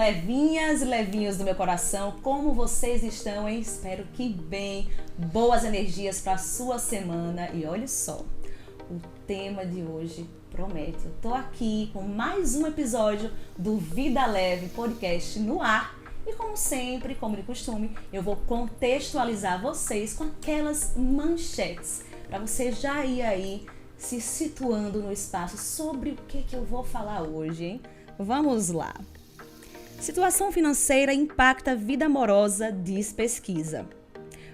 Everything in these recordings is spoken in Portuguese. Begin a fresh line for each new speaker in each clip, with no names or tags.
Levinhas e levinhos do meu coração, como vocês estão, hein? Espero que bem, boas energias para a sua semana. E olha só, o tema de hoje promete. Eu tô aqui com mais um episódio do Vida Leve Podcast no ar. E como sempre, como de costume, eu vou contextualizar vocês com aquelas manchetes, para você já ir aí se situando no espaço sobre o que eu vou falar hoje, hein? Vamos lá. Situação financeira impacta a vida amorosa, diz pesquisa.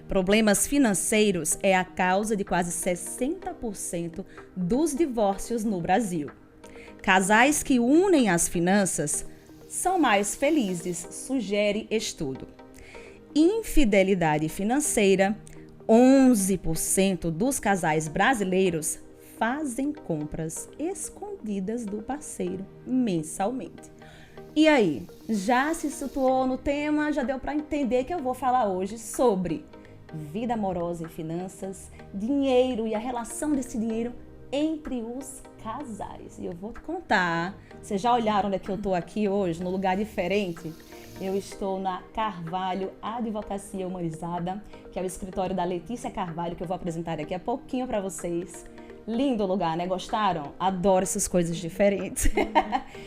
Problemas financeiros é a causa de quase 60% dos divórcios no Brasil. Casais que unem as finanças são mais felizes, sugere estudo. Infidelidade financeira: 11% dos casais brasileiros fazem compras escondidas do parceiro mensalmente. E aí, já se situou no tema? Já deu para entender que eu vou falar hoje sobre vida amorosa e finanças, dinheiro e a relação desse dinheiro entre os casais. E eu vou te contar, vocês já olharam onde é que eu estou aqui hoje, num lugar diferente? Eu estou na Carvalho Advocacia Humanizada, que é o escritório da Letícia Carvalho, que eu vou apresentar daqui a pouquinho para vocês. Lindo lugar, né? Gostaram? Adoro essas coisas diferentes.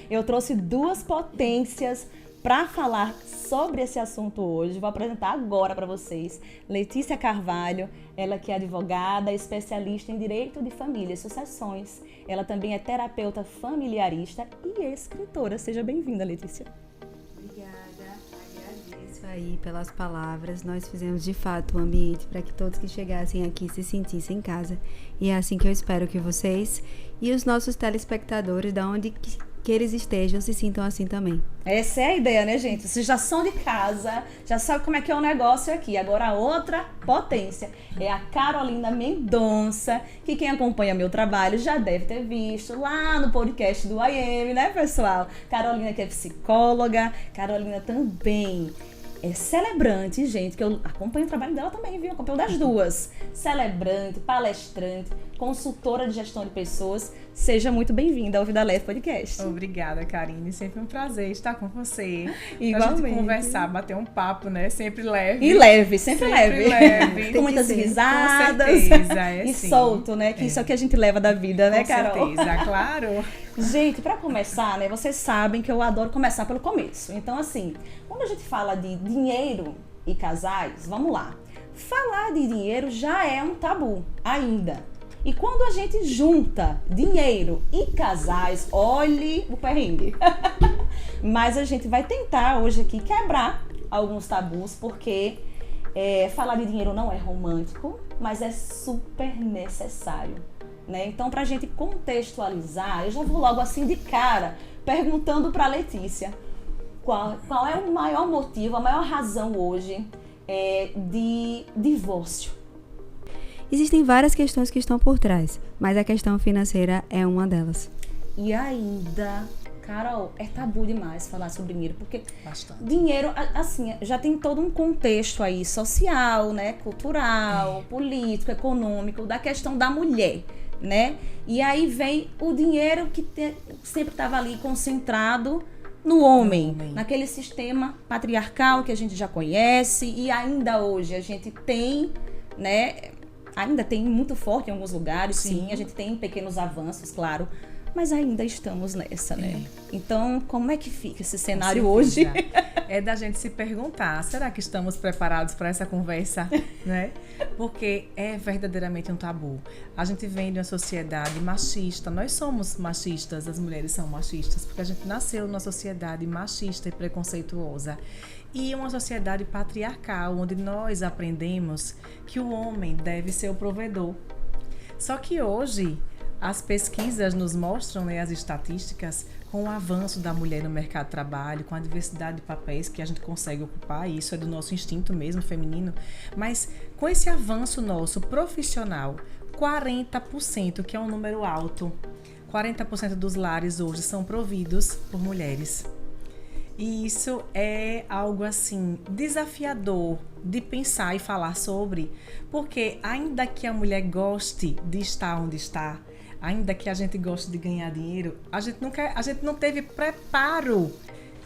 Eu trouxe duas potências para falar sobre esse assunto hoje. Vou apresentar agora para vocês Letícia Carvalho, ela que é advogada, especialista em direito de família e sucessões. Ela também é terapeuta familiarista e escritora. Seja bem-vinda, Letícia.
Aí pelas palavras, nós fizemos de fato um ambiente para que todos que chegassem aqui se sentissem em casa, e é assim que eu espero que vocês e os nossos telespectadores, da onde que eles estejam, se sintam assim também.
Essa é a ideia, né, gente? Vocês já são de casa, já sabem como é que é o negócio aqui. Agora a outra potência é a Carolina Mendonça, que quem acompanha meu trabalho já deve ter visto lá no podcast do IM, né, pessoal? Carolina que é psicóloga, Carolina também é celebrante, gente, que eu acompanho o trabalho dela também, viu? Acompanho das duas. Celebrante, palestrante, consultora de gestão de pessoas. Seja muito bem-vinda ao Vida Leve Podcast.
Obrigada, Karine. Sempre um prazer estar com você.
Igualmente.
A gente conversar, bater um papo, né? Sempre leve.
E leve, sempre leve. Com muitas risadas.
Com certeza, é
e
sim.
solto, né? Que isso é o que a gente leva da vida, né, Carol?
Com certeza, claro.
Gente, para começar, né? Vocês sabem que eu adoro começar pelo começo. Então, assim, quando a gente fala de dinheiro e casais, vamos lá. Falar de dinheiro já é um tabu, ainda. E quando a gente junta dinheiro e casais, olhe o perrengue. Mas a gente vai tentar hoje aqui quebrar alguns tabus, porque falar de dinheiro não é romântico, mas é super necessário, né? Então, pra gente contextualizar, eu já vou logo assim de cara, perguntando pra Letícia, qual é o maior motivo, a maior razão hoje de divórcio?
Existem várias questões que estão por trás, mas a questão financeira é uma delas.
E ainda, Carol, é tabu demais falar sobre dinheiro, porque
Bastante.
Dinheiro, assim, já tem todo um contexto aí social, né, cultural, político, econômico, da questão da mulher, né? E aí vem o dinheiro que sempre estava ali concentrado no homem, naquele sistema patriarcal que a gente já conhece, e ainda hoje a gente tem, né? Ainda tem muito forte em alguns lugares, sim, a gente tem pequenos avanços, claro, mas ainda estamos nessa, né? Então, como é que fica esse cenário hoje?
É da gente se perguntar, será que estamos preparados para essa conversa, né? Porque é verdadeiramente um tabu. A gente vem de uma sociedade machista, nós somos machistas, as mulheres são machistas, porque a gente nasceu numa sociedade machista e preconceituosa. E uma sociedade patriarcal, onde nós aprendemos que o homem deve ser o provedor. Só que hoje, as pesquisas nos mostram, né, as estatísticas, com o avanço da mulher no mercado de trabalho, com a diversidade de papéis que a gente consegue ocupar, e isso é do nosso instinto mesmo, feminino, mas com esse avanço nosso profissional, 40%, que é um número alto, 40% dos lares hoje são providos por mulheres. E isso é algo assim desafiador de pensar e falar sobre, porque ainda que a mulher goste de estar onde está, ainda que a gente goste de ganhar dinheiro, a gente não teve preparo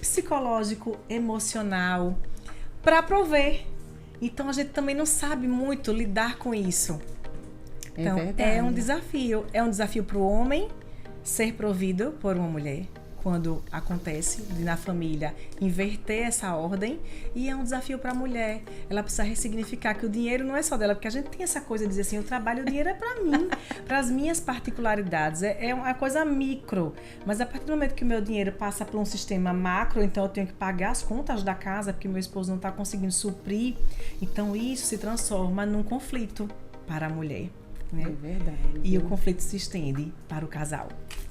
psicológico, emocional, para prover. Então, a gente também não sabe muito lidar com isso. Então, é um desafio. É um desafio para o homem ser provido por uma mulher, quando acontece de na família inverter essa ordem, e é um desafio para a mulher. Ela precisa ressignificar que o dinheiro não é só dela, porque a gente tem essa coisa de dizer assim, o dinheiro é para mim, para as minhas particularidades, é uma coisa micro, mas a partir do momento que o meu dinheiro passa por um sistema macro, então eu tenho que pagar as contas da casa, porque meu esposo não está conseguindo suprir, então isso se transforma num conflito para a mulher, né?
É verdade.
E o conflito se estende para o casal.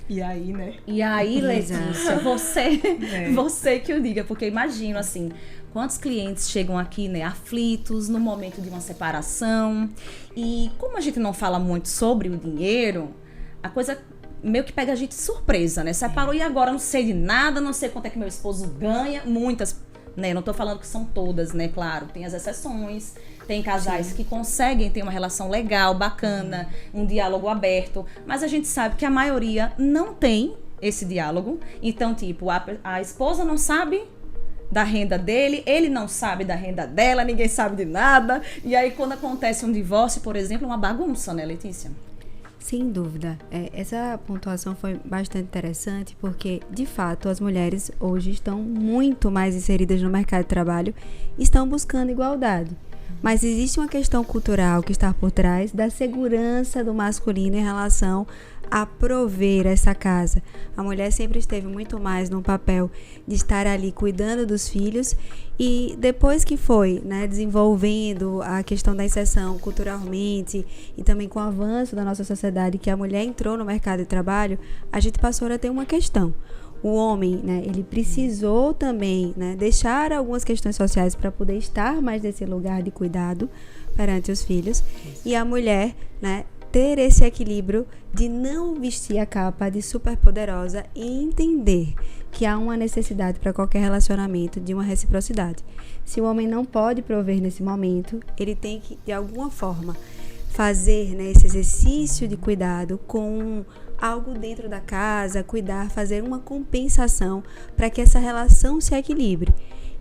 E aí, né?
E aí, Letícia, você que o diga, porque imagino assim, quantos clientes chegam aqui, né, aflitos no momento de uma separação, e como a gente não fala muito sobre o dinheiro, a coisa meio que pega a gente de surpresa, né? Separou e agora não sei de nada, não sei quanto é que meu esposo ganha, muitas, né? Não tô falando que são todas, né? Claro, tem as exceções. Tem casais que conseguem ter uma relação legal, bacana, um diálogo aberto, mas a gente sabe que a maioria não tem esse diálogo. Então, tipo, a esposa não sabe da renda dele, ele não sabe da renda dela, ninguém sabe de nada. E aí, quando acontece um divórcio, por exemplo, é uma bagunça, né, Letícia?
Sem dúvida. Essa pontuação foi bastante interessante porque, de fato, as mulheres hoje estão muito mais inseridas no mercado de trabalho e estão buscando igualdade. Mas existe uma questão cultural que está por trás da segurança do masculino em relação a prover essa casa. A mulher sempre esteve muito mais no papel de estar ali cuidando dos filhos, e depois que foi, né, desenvolvendo a questão da inserção culturalmente e também com o avanço da nossa sociedade, que a mulher entrou no mercado de trabalho, a gente passou a ter uma questão. O homem, né, ele precisou também, né, deixar algumas questões sociais para poder estar mais nesse lugar de cuidado perante os filhos. E a mulher, né, ter esse equilíbrio de não vestir a capa de superpoderosa e entender que há uma necessidade para qualquer relacionamento de uma reciprocidade. Se o homem não pode prover nesse momento, ele tem que, de alguma forma, fazer, né, esse exercício de cuidado com algo dentro da casa, cuidar, fazer uma compensação para que essa relação se equilibre.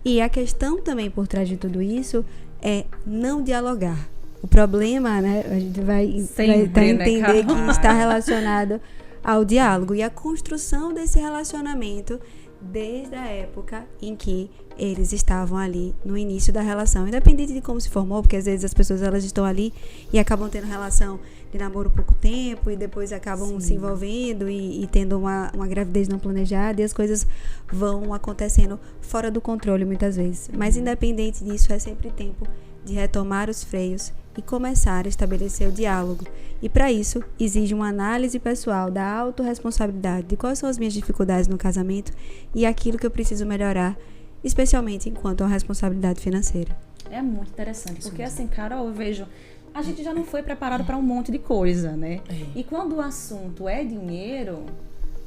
E a questão também por trás de tudo isso é não dialogar. O problema, né, a gente vai entender que está relacionado ao diálogo e à construção desse relacionamento desde a época em que eles estavam ali no início da relação, independente de como se formou, porque às vezes as pessoas elas estão ali e acabam tendo relação de namoro pouco tempo e depois acabam se envolvendo e tendo uma gravidez não planejada, e as coisas vão acontecendo fora do controle muitas vezes. Mas independente disso, é sempre tempo de retomar os freios e começar a estabelecer o diálogo. E para isso, exige uma análise pessoal da autorresponsabilidade, de quais são as minhas dificuldades no casamento e aquilo que eu preciso melhorar, especialmente enquanto a responsabilidade financeira.
É muito interessante, porque assim, Carol, eu vejo, a gente já não foi preparado para um monte de coisa, né? E quando o assunto é dinheiro,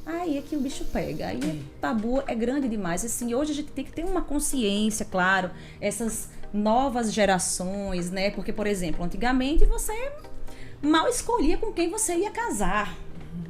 aí é que o bicho pega, aí o tabu é grande demais. Assim, hoje a gente tem que ter uma consciência, claro, essas novas gerações, né? Porque, por exemplo, antigamente você mal escolhia com quem você ia casar,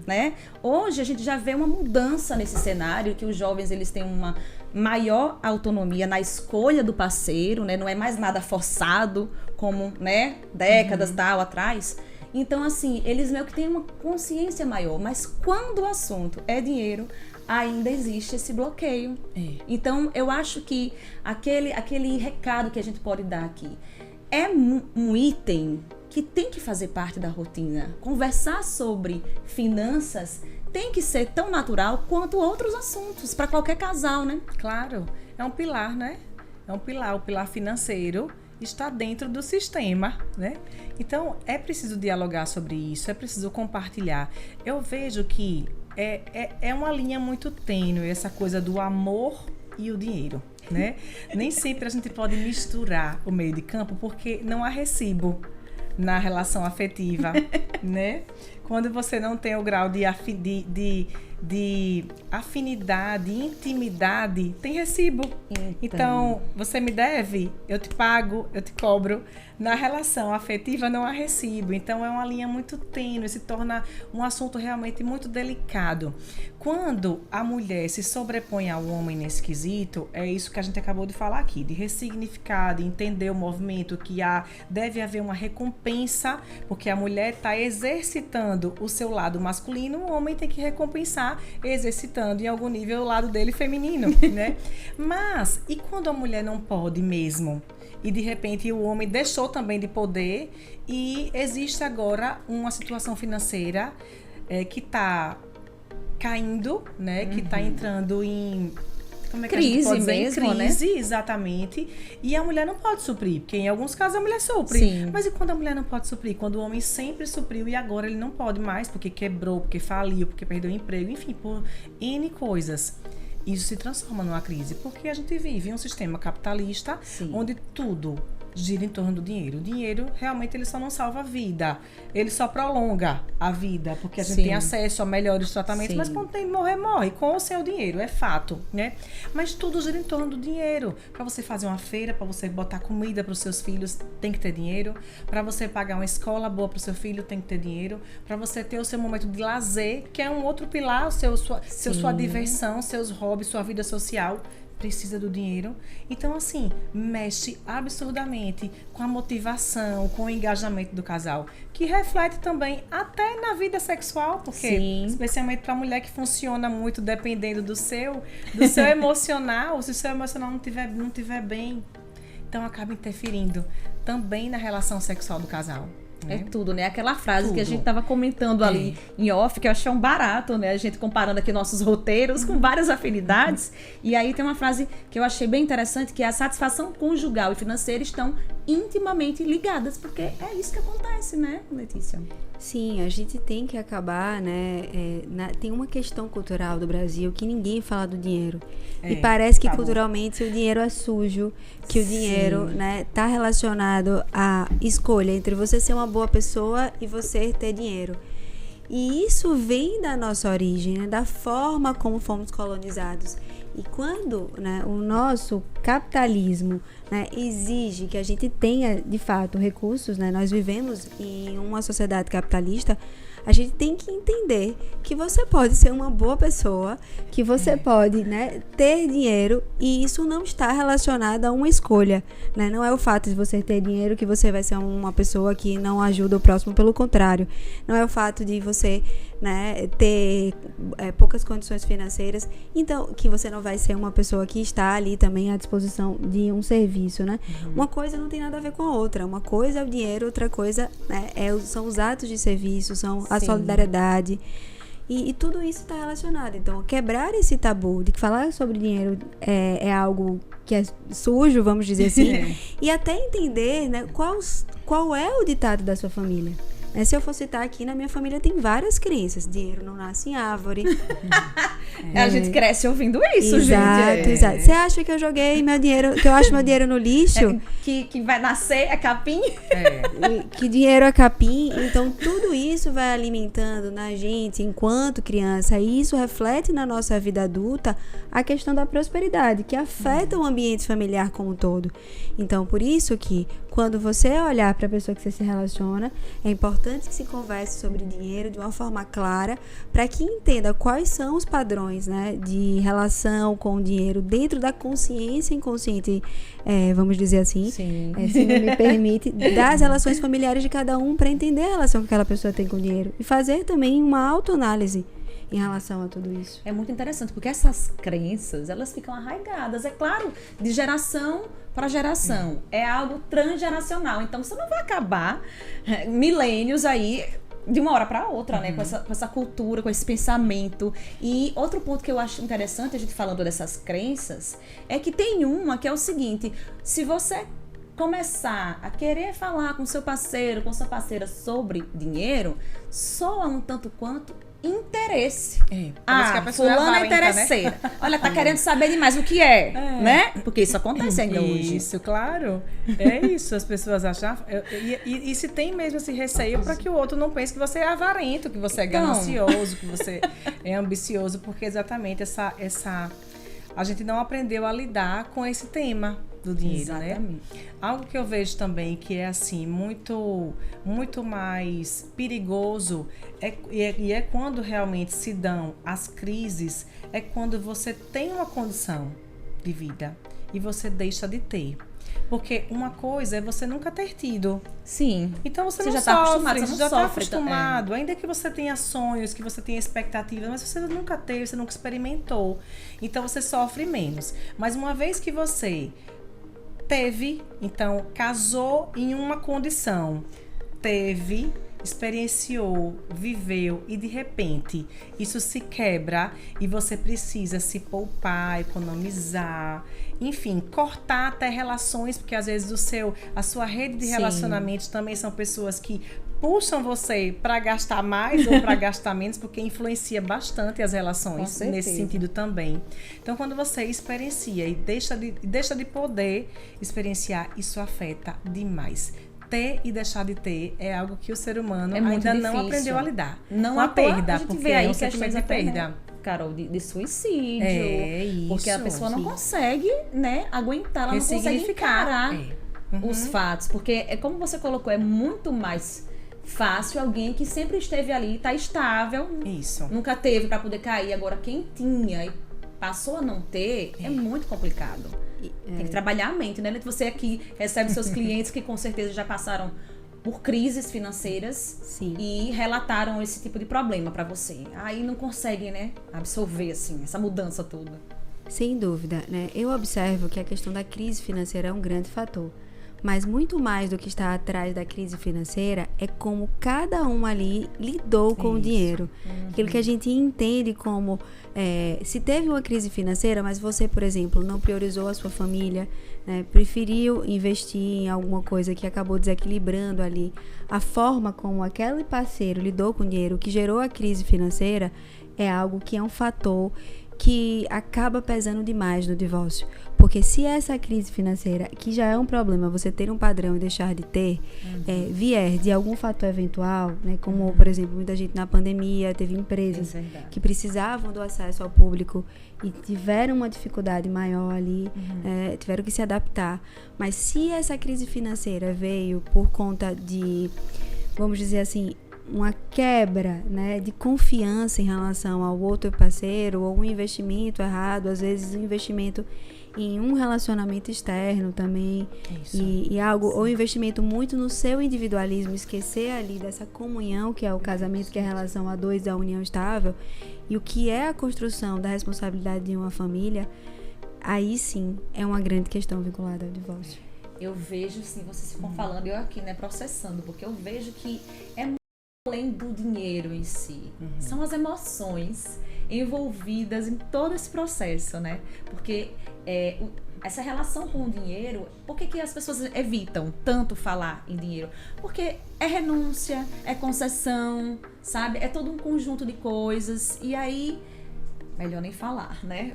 né? Hoje a gente já vê uma mudança nesse cenário, que os jovens eles têm uma maior autonomia na escolha do parceiro, né? Não é mais nada forçado como, né, décadas tal atrás. Então, assim, eles meio que têm uma consciência maior, mas quando o assunto é dinheiro, ainda existe esse bloqueio. Então, eu acho que aquele recado que a gente pode dar aqui é um item que tem que fazer parte da rotina. Conversar sobre finanças tem que ser tão natural quanto outros assuntos para qualquer casal, né?
Claro, é um pilar, né? É um pilar, o pilar financeiro está dentro do sistema, né? Então, é preciso dialogar sobre isso, é preciso compartilhar. Eu vejo que é uma linha muito tênue, essa coisa do amor e o dinheiro, né? Nem sempre a gente pode misturar o meio de campo, porque não há recibo na relação afetiva, né? Quando você não tem o grau de de afinidade, intimidade, tem recibo. Então, você me deve, eu te pago, eu te cobro. Na relação afetiva não há recibo. Então, é uma linha muito tênue, se torna um assunto realmente muito delicado. Quando a mulher se sobrepõe ao homem nesse quesito, é isso que a gente acabou de falar aqui, de ressignificar, de entender o movimento, que deve haver uma recompensa, porque a mulher está exercitando o seu lado masculino, o homem tem que recompensar exercitando em algum nível o lado dele feminino, né? Mas, e quando a mulher não pode mesmo? E de repente o homem deixou também de poder e existe agora uma situação financeira que está caindo, né? Que está entrando em... Como é que
crise
a gente pode dizer?
mesmo,
crise,
né?
Exatamente. E a mulher não pode suprir, porque em alguns casos a mulher supre.
Sim.
Mas e quando a mulher não pode suprir? Quando o homem sempre supriu e agora ele não pode mais, porque quebrou, porque faliu, porque perdeu o emprego, enfim, por N coisas. Isso se transforma numa crise, porque a gente vive em um sistema capitalista,
Sim.
onde tudo gira em torno do dinheiro. O dinheiro, realmente, ele só não salva a vida. Ele só prolonga a vida, porque a gente
Sim.
tem acesso a melhores tratamentos,
Sim.
mas quando tem que morrer, morre, com ou sem o dinheiro, é fato, né? Mas tudo gira em torno do dinheiro. Para você fazer uma feira, para você botar comida para os seus filhos, tem que ter dinheiro. Para você pagar uma escola boa para o seu filho, tem que ter dinheiro. Para você ter o seu momento de lazer, que é um outro pilar, sua diversão, seus hobbies, sua vida social, precisa do dinheiro. Então, assim, mexe absurdamente com a motivação, com o engajamento do casal, que reflete também até na vida sexual, porque
Sim.
especialmente para a mulher que funciona muito dependendo do seu emocional, se o seu emocional não tiver bem, então acaba interferindo também na relação sexual do casal.
É tudo, né? Aquela frase que a
Tudo.
gente tava comentando ali em off, que eu achei um barato, né? A gente comparando aqui nossos roteiros com várias afinidades. E aí tem uma frase que eu achei bem interessante, que é: a satisfação conjugal e financeira estão intimamente ligadas, porque é isso que acontece, né, Letícia?
Sim, a gente tem que acabar, né? Tem uma questão cultural do Brasil que ninguém fala do dinheiro. E parece que culturalmente o dinheiro é sujo, que o dinheiro, né, tá relacionado à escolha entre você ser uma boa pessoa e você ter dinheiro. E isso vem da nossa origem, né, da forma como fomos colonizados. E quando, né, o nosso capitalismo, né, exige que a gente tenha, de fato, recursos, né, nós vivemos em uma sociedade capitalista, a gente tem que entender que você pode ser uma boa pessoa, que você pode, né, ter dinheiro, e isso não está relacionado a uma escolha, né? Não é o fato de você ter dinheiro que você vai ser uma pessoa que não ajuda o próximo, pelo contrário. Não é o fato de você, né, ter poucas condições financeiras, então que você não vai ser uma pessoa que está ali também à disposição de um serviço, né? Uma coisa não tem nada a ver com a outra. Uma coisa é o dinheiro, outra coisa, né, são os atos de serviço, são a solidariedade. E tudo isso está relacionado. Então, quebrar esse tabu de que falar sobre dinheiro é algo que é sujo, vamos dizer assim, e até entender, né, qual é o ditado da sua família. Se eu for citar aqui, na minha família tem várias crenças. Dinheiro não nasce em árvore.
A gente cresce ouvindo isso, gente.
Exato. Você acha que eu joguei meu dinheiro, que eu acho meu dinheiro no lixo?
Que vai nascer é capim?
Que dinheiro é capim. Então, tudo isso vai alimentando na gente enquanto criança. E isso reflete na nossa vida adulta a questão da prosperidade, que afeta o ambiente familiar como um todo. Então, por isso que quando você olhar para a pessoa que você se relaciona, é importante que se converse sobre dinheiro de uma forma clara, para que entenda quais são os padrões, né, de relação com o dinheiro dentro da consciência inconsciente, vamos dizer assim, se não me permite, das relações familiares de cada um, para entender a relação que aquela pessoa tem com o dinheiro e fazer também uma autoanálise em relação a tudo isso.
É muito interessante, porque essas crenças, elas ficam arraigadas, é claro, de geração para geração. É algo transgeracional. Então, você não vai acabar milênios aí de uma hora para outra, né? Com essa cultura, com esse pensamento. E outro ponto que eu acho interessante, a gente falando dessas crenças, é que tem uma que é o seguinte: se você começar a querer falar com seu parceiro, com sua parceira sobre dinheiro, soa um tanto quanto interesse.
Por isso que a pessoa
fulana é
avarenta,
interesseira. Né? Olha, tá querendo saber demais o que é, né? Porque isso acontece ainda hoje.
Isso, claro. É isso, as pessoas acham. E se tem mesmo esse receio para que o outro não pense que você é avarento, que você é ganancioso, que você é ambicioso, porque exatamente a gente não aprendeu a lidar com esse tema do dinheiro, né? Algo que eu vejo também que é assim muito mais perigoso é quando realmente se dão as crises, é quando você tem uma condição de vida e você deixa de ter. Porque uma coisa é você nunca ter tido.
Sim.
Então você
já
não
está acostumado,
sofre,
você
já
não
está
sofre.
acostumado. Ainda que você tenha sonhos, que você tenha expectativas, mas você nunca teve, você nunca experimentou. Então você sofre menos. Mas uma vez que você teve, então casou em uma condição, teve, experienciou, viveu e de repente isso se quebra e você precisa se poupar, economizar, enfim, cortar até relações, porque às vezes a sua rede de relacionamentos também são pessoas que puxam você para gastar mais ou para gastar menos, porque influencia bastante as relações nesse sentido também. Então, quando você experiencia e deixa de poder experienciar, isso afeta demais. Ter e deixar de ter é algo que o ser humano ainda não aprendeu a lidar.
Não
com a perda,
a gente
porque
vê aí
é um sentimento de perda.
Né, Carol, de suicídio.
Isso.
Porque a pessoa não consegue, né, aguentar, ela não consegue encarar os fatos. Porque, é como você colocou, é muito mais fácil alguém que sempre esteve ali, tá estável, nunca teve para poder cair. Agora, quem tinha e passou a não ter, é muito complicado. Tem que trabalhar a mente, né? Você aqui recebe seus clientes que com certeza já passaram por crises financeiras e relataram esse tipo de problema para você. Aí não conseguem, né, absorver assim, essa mudança toda.
Sem dúvida, né? Eu observo que a questão da crise financeira é um grande fator. Mas muito mais do que está atrás da crise financeira é como cada um ali lidou com o dinheiro. Aquilo que a gente entende como se teve uma crise financeira, mas você, por exemplo, não priorizou a sua família, né, preferiu investir em alguma coisa que acabou desequilibrando ali a forma como aquele parceiro lidou com o dinheiro, que gerou a crise financeira, é algo que é um fator que acaba pesando demais no divórcio. Porque se essa crise financeira, que já é um problema, você ter um padrão e deixar de ter, vier de algum fator eventual, né, como, por exemplo, muita gente na pandemia, teve empresas que precisavam do acesso ao público e tiveram uma dificuldade maior ali, tiveram que se adaptar. Mas se essa crise financeira veio por conta de, vamos dizer assim, uma quebra, né, de confiança em relação ao outro parceiro, ou um investimento errado, às vezes um investimento em um relacionamento externo também, e algo, ou investimento muito no seu individualismo, esquecer ali dessa comunhão que é o casamento, que é a relação a dois, da união estável, e o que é a construção da responsabilidade de uma família, aí sim é uma grande questão vinculada ao divórcio.
Eu vejo, sim, vocês ficam falando, eu aqui, né, processando, porque eu vejo que é além do dinheiro em si, são as emoções envolvidas em todo esse processo, né? Porque essa relação com o dinheiro, por que as pessoas evitam tanto falar em dinheiro? Porque é renúncia, é concessão, sabe? É todo um conjunto de coisas, e aí melhor nem falar, né?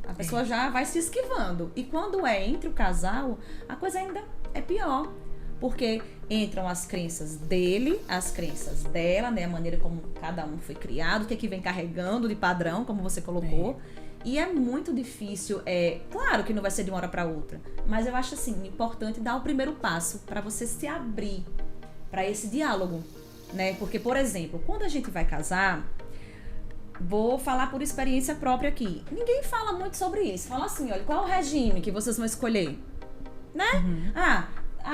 A pessoa já vai se esquivando. E quando é entre o casal, a coisa ainda é pior. Porque entram as crenças dele, as crenças dela, né? A maneira como cada um foi criado, o que vem carregando de padrão, como você colocou. E é muito difícil, claro que não vai ser de uma hora para outra, mas eu acho assim, importante dar o primeiro passo para você se abrir para esse diálogo, né? Porque, por exemplo, quando a gente vai casar, vou falar por experiência própria aqui, ninguém fala muito sobre isso. Fala assim, olha, qual é o regime que vocês vão escolher? Né?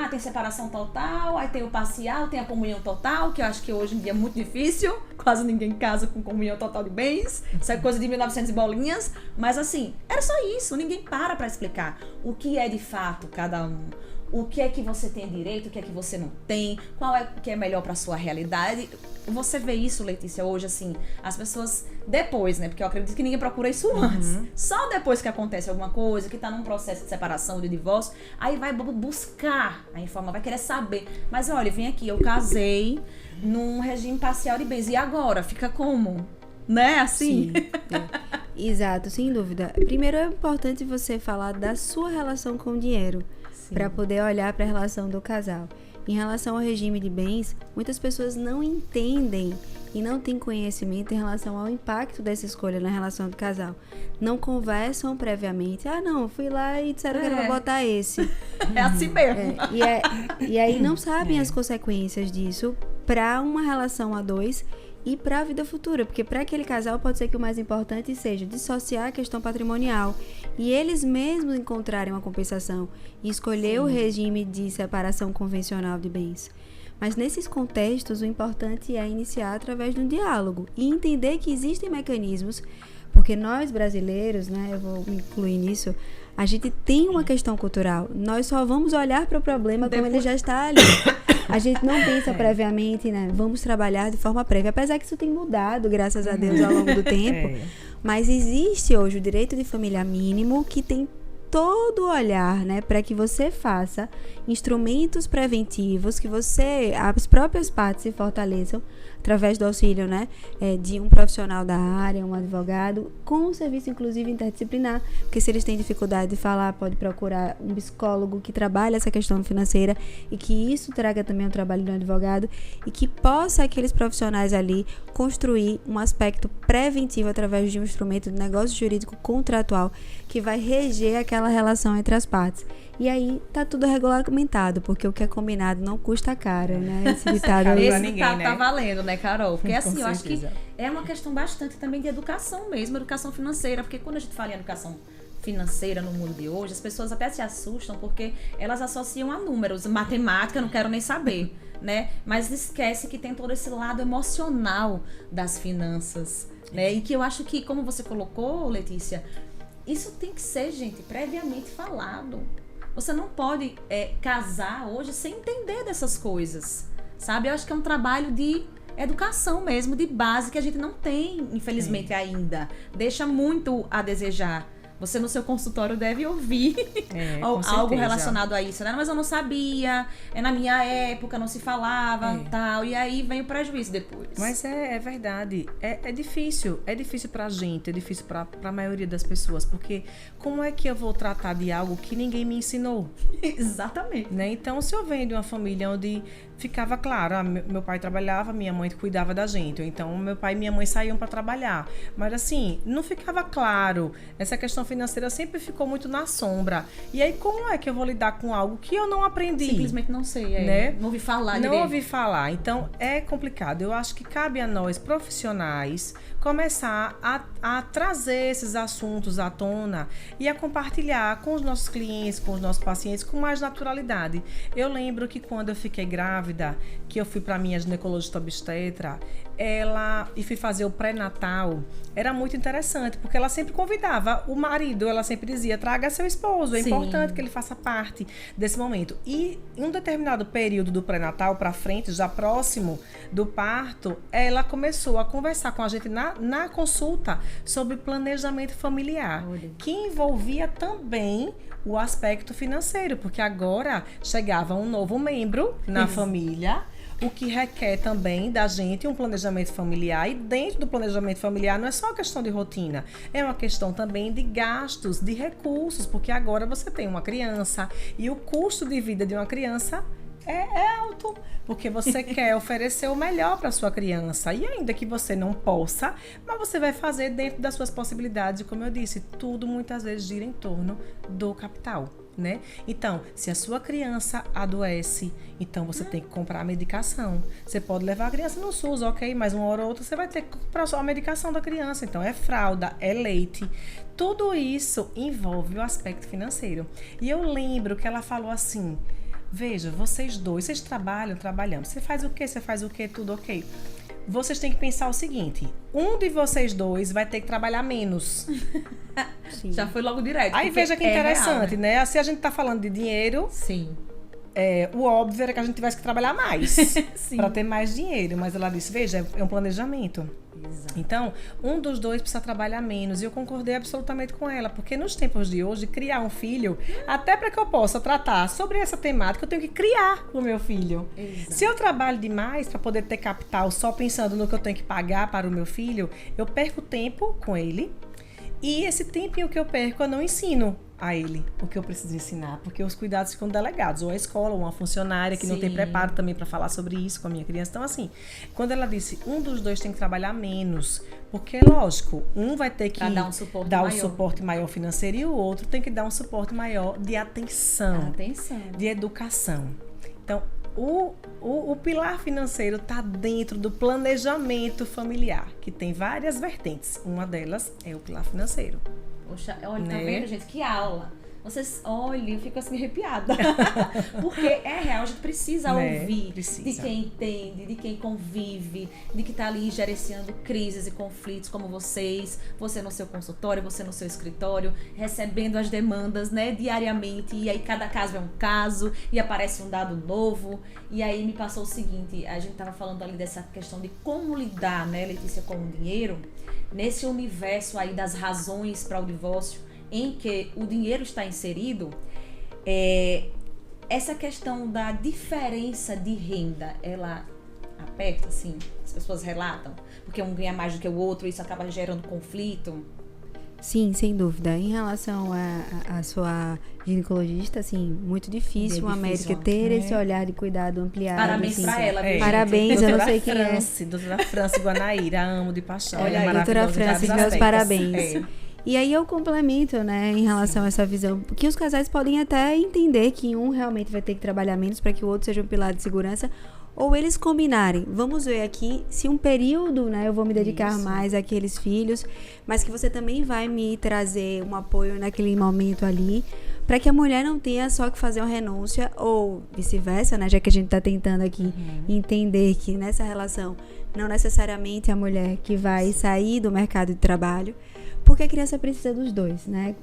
Tem separação total, aí tem o parcial, tem a comunhão total, que eu acho que hoje em dia é muito difícil, quase ninguém casa com comunhão total de bens, isso é coisa de 1900 e bolinhas, mas assim, era só isso, ninguém para explicar o que é de fato cada um. O que é que você tem direito, o que é que você não tem, qual é o que é melhor para sua realidade. Você vê isso, Letícia, hoje, assim, as pessoas depois, né? Porque eu acredito que ninguém procura isso antes. Só depois que acontece alguma coisa, que tá num processo de separação, de divórcio, aí vai buscar a informação, vai querer saber. Mas olha, vem aqui, eu casei num regime parcial de bens. E agora? Fica como? Né? Assim?
Sim, Exato, sem dúvida. Primeiro é importante você falar da sua relação com o dinheiro, para poder olhar para a relação do casal. Em relação ao regime de bens, muitas pessoas não entendem e não têm conhecimento em relação ao impacto dessa escolha na relação do casal. Não conversam previamente. Não, fui lá e disseram que eu vou botar esse.
É assim mesmo.
E aí não sabem as consequências disso para uma relação a dois e para a vida futura, porque para aquele casal pode ser que o mais importante seja dissociar a questão patrimonial e eles mesmos encontrarem uma compensação e escolher o regime de separação convencional de bens. Mas nesses contextos, o importante é iniciar através de um diálogo e entender que existem mecanismos, porque nós brasileiros, né, eu vou me incluir nisso, a gente tem uma questão cultural. Nós só vamos olhar para o problema como ele já está ali. A gente não pensa previamente, né? Vamos trabalhar de forma prévia. Apesar que isso tem mudado, graças a Deus, ao longo do tempo. Mas existe hoje o direito de família mínimo que tem todo o olhar, né, para que você faça instrumentos preventivos, que as próprias partes se fortaleçam através do auxílio, né, de um profissional da área, um advogado, com um serviço inclusive interdisciplinar, porque se eles têm dificuldade de falar, pode procurar um psicólogo que trabalhe essa questão financeira e que isso traga também um trabalho do advogado e que possa aqueles profissionais ali construir um aspecto preventivo através de um instrumento de negócio jurídico contratual que vai reger aquela relação entre as partes. E aí tá tudo regulamentado, porque o que é combinado não custa caro, né? Esse ditado
tá valendo, né, Carol? Porque assim, eu acho que é uma questão bastante também de educação mesmo, educação financeira, porque quando a gente fala em educação financeira no mundo de hoje, as pessoas até se assustam porque elas associam a números, matemática, não quero nem saber, né? Mas esquece que tem todo esse lado emocional das finanças, né? E que eu acho que, como você colocou, Letícia, isso tem que ser, gente, previamente falado. Você não pode casar hoje sem entender dessas coisas, sabe? Eu acho que é um trabalho de educação mesmo, de base, que a gente não tem, infelizmente, ainda. Deixa muito a desejar. Você no seu consultório deve ouvir algo relacionado a isso, né? Mas eu não sabia, na minha época não se falava, tal, e aí vem o prejuízo depois.
Mas é verdade, é difícil pra gente, é difícil pra maioria das pessoas, porque como é que eu vou tratar de algo que ninguém me ensinou?
Exatamente.
Né? Então, se eu venho de uma família onde ficava claro, meu pai trabalhava, minha mãe cuidava da gente, ou então meu pai e minha mãe saíam para trabalhar, mas assim, não ficava claro, essa questão financeira sempre ficou muito na sombra, e aí como é que eu vou lidar com algo que eu não aprendi?
Simplesmente não sei,
né?
Não ouvi falar
direito. Não ouvi falar, então é complicado. Eu acho que cabe a nós, profissionais, começar a trazer esses assuntos à tona e a compartilhar com os nossos clientes, com os nossos pacientes, com mais naturalidade. Eu lembro que quando eu fiquei grávida, que eu fui para minha ginecologista obstetra, e fui fazer o pré-natal, era muito interessante, porque ela sempre convidava o marido, ela sempre dizia, traga seu esposo, é importante que ele faça parte desse momento. E em um determinado período do pré-natal para frente, já próximo do parto, ela começou a conversar com a gente na consulta sobre planejamento familiar, que envolvia também o aspecto financeiro, porque agora chegava um novo membro na família, o que requer também da gente um planejamento familiar, e dentro do planejamento familiar não é só uma questão de rotina, é uma questão também de gastos, de recursos, porque agora você tem uma criança e o custo de vida de uma criança é alto, porque você quer oferecer o melhor para sua criança, e ainda que você não possa, mas você vai fazer dentro das suas possibilidades, e como eu disse, tudo muitas vezes gira em torno do capital, né? Então, se a sua criança adoece, então você tem que comprar a medicação. Você pode levar a criança no SUS, ok, mas uma hora ou outra você vai ter que comprar só a medicação da criança, então é fralda, é leite, tudo isso envolve o aspecto financeiro. E eu lembro que ela falou assim, veja, vocês dois, vocês trabalhamos, você faz o quê? Tudo ok. vocês têm que pensar o seguinte: um de vocês dois vai ter que trabalhar menos.
Sim.
Já foi logo direto.
Aí
porque
veja que
é
interessante,
real,
né? Se a gente tá falando de dinheiro,
Sim.
o óbvio era que a gente tivesse que trabalhar mais
Sim.
para ter mais dinheiro. Mas ela disse, veja, é um planejamento.
Exato.
Então, um dos dois precisa trabalhar menos. E eu concordei absolutamente com ela. Porque nos tempos de hoje, criar um filho, até para que eu possa tratar sobre essa temática, eu tenho que criar o meu filho.
Exato.
Se eu trabalho demais para poder ter capital só pensando no que eu tenho que pagar para o meu filho, eu perco tempo com ele. E esse tempinho que eu perco, eu não ensino a ele o que eu preciso ensinar, porque os cuidados ficam delegados, ou a escola, ou uma funcionária que não tem
Sim.
preparo também para falar sobre isso com a minha criança. Então, assim, quando ela disse, um dos dois tem que trabalhar menos, porque, lógico, um vai ter que
Pra dar um suporte
dar um
maior.
suporte maior financeiro e o outro tem que dar um suporte maior de atenção,
Atenção.
de educação. Então, o pilar financeiro está dentro do planejamento familiar, que tem várias vertentes. Uma delas é o pilar financeiro.
Poxa, olha, tá
Né?
vendo, gente? Que aula. Vocês, olha, eu fico assim arrepiada. Porque é real, a gente precisa
Né?
ouvir
Precisa.
de quem entende, de quem convive, de que tá ali gerenciando crises e conflitos como vocês, você no seu consultório, você no seu escritório, recebendo as demandas, né, diariamente, e aí cada caso é um caso, e aparece um dado novo, e aí me passou o seguinte, a gente tava falando ali dessa questão de como lidar, né, Letícia, com o dinheiro, nesse universo aí das razões para o divórcio, em que o dinheiro está inserido, essa questão da diferença de renda, ela aperta, assim, as pessoas relatam, porque um ganha mais do que o outro, isso acaba gerando conflito.
Sim, sem dúvida. Em relação a sua ginecologista, assim, muito difícil uma
difícil,
médica ter
né?
esse olhar de cuidado ampliado.
Parabéns
assim.
pra ela, viu, gente?
Parabéns, eu não sei quem é.
Doutora Franci Guanaíra, amo de paixão.
Olha
é
aí, doutora
maravilhosa em
Franci,
vários
meus
aspectos.
parabéns. E aí eu complemento, né, em relação a essa visão, porque os casais podem até entender que um realmente vai ter que trabalhar menos para que o outro seja um pilar de segurança, ou eles combinarem. Vamos ver aqui se um período, né, eu vou me dedicar
Isso.
mais àqueles filhos, mas que você também vai me trazer um apoio naquele momento ali, para que a mulher não tenha só que fazer uma renúncia, ou vice-versa, né, já que a gente está tentando aqui entender que nessa relação não necessariamente a mulher que vai sair do mercado de trabalho, porque a criança precisa dos dois, né?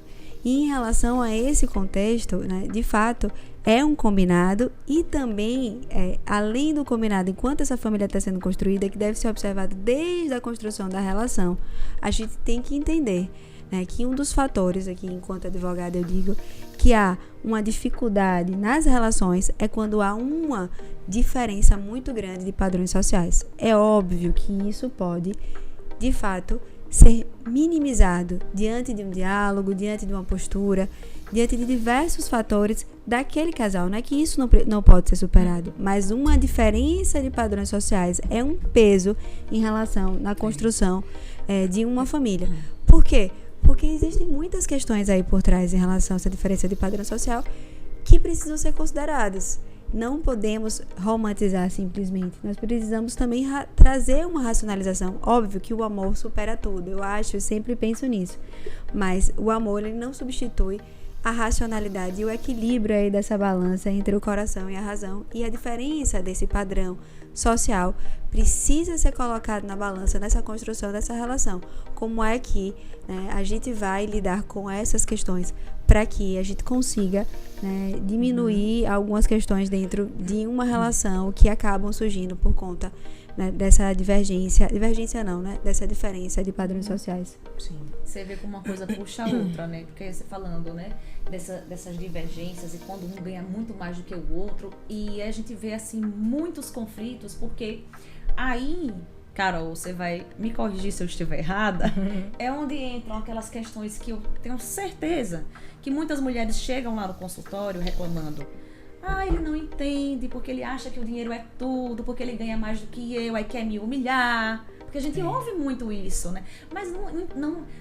E em relação a esse contexto, né, de fato, é um combinado e também, além do combinado, enquanto essa família está sendo construída, que deve ser observado desde a construção da relação, a gente tem que entender, né, que um dos fatores aqui, enquanto advogada, eu digo que há uma dificuldade nas relações é quando há uma diferença muito grande de padrões sociais. É óbvio que isso pode, de fato, ser minimizado diante de um diálogo, diante de uma postura, diante de diversos fatores daquele casal. Não é que isso não pode ser superado, mas uma diferença de padrões sociais é um peso em relação na construção de uma família. Por quê? Porque existem muitas questões aí por trás em relação a essa diferença de padrão social que precisam ser consideradas. Não podemos romantizar simplesmente. Nós precisamos também trazer uma racionalização. Óbvio que o amor supera tudo. Eu sempre penso nisso. Mas o amor, ele não substitui a racionalidade e o equilíbrio aí dessa balança entre o coração e a razão. E a diferença desse padrão social precisa ser colocado na balança nessa construção dessa relação. Como é que, né, a gente vai lidar com essas questões para que a gente consiga, né, diminuir algumas questões dentro de uma relação que acabam surgindo por conta, né, dessa divergência não, né, dessa diferença de padrões sociais.
Sim.
Você vê como uma coisa puxa a outra, né? Porque você falando, né, dessas divergências e quando um ganha muito mais do que o outro, e a gente vê, assim, muitos conflitos, porque aí, Carol, você vai me corrigir se eu estiver errada, é onde entram aquelas questões que eu tenho certeza que muitas mulheres chegam lá no consultório reclamando. Ele não entende, porque ele acha que o dinheiro é tudo, porque ele ganha mais do que eu, aí quer me humilhar. Porque a gente ouve muito isso, né? Mas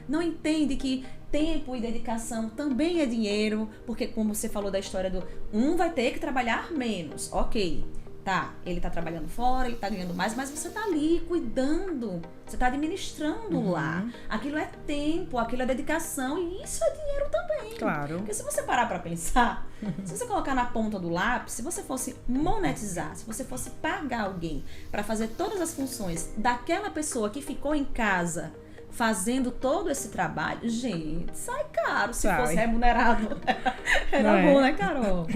não entende que tempo e dedicação também é dinheiro, porque como você falou da história do um vai ter que trabalhar menos, ok. Tá, ele tá trabalhando fora, ele tá ganhando mais, mas você tá ali cuidando, você tá administrando lá. Aquilo é tempo, aquilo é dedicação, e isso é dinheiro também.
Claro.
Porque se você parar pra pensar, se você colocar na ponta do lápis, se você fosse monetizar, se você fosse pagar alguém pra fazer todas as funções daquela pessoa que ficou em casa fazendo todo esse trabalho, gente, sai caro se fosse remunerado. Era bom, né, Carol?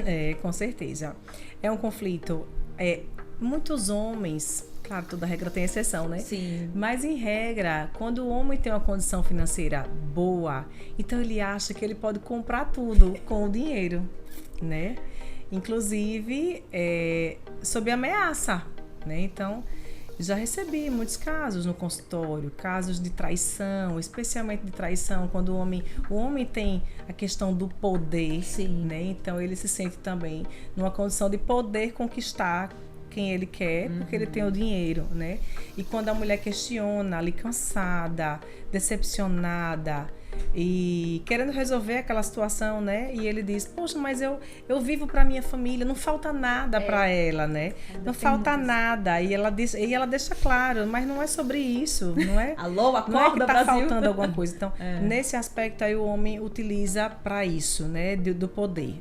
Com certeza. É um conflito. Muitos homens, claro, toda regra tem exceção, né?
Sim.
Mas, em regra, quando o homem tem uma condição financeira boa, então ele acha que ele pode comprar tudo com o dinheiro, né? Inclusive, sob ameaça, né? Então, já recebi muitos casos no consultório, casos de traição, especialmente de traição, quando o homem tem a questão do poder,
sim,
né? Então ele se sente também numa condição de poder conquistar quem ele quer, porque ele tem o dinheiro, né? E quando a mulher questiona, ali cansada, decepcionada e querendo resolver aquela situação, né? E ele diz, poxa, mas eu vivo para minha família, não falta nada para ela, né? Não falta nada. E ela deixa claro, mas não é sobre isso, não é?
Alô, acorda,
não é que tá
Brasil.
faltando alguma coisa. Então, nesse aspecto aí o homem utiliza para isso, né? Do poder.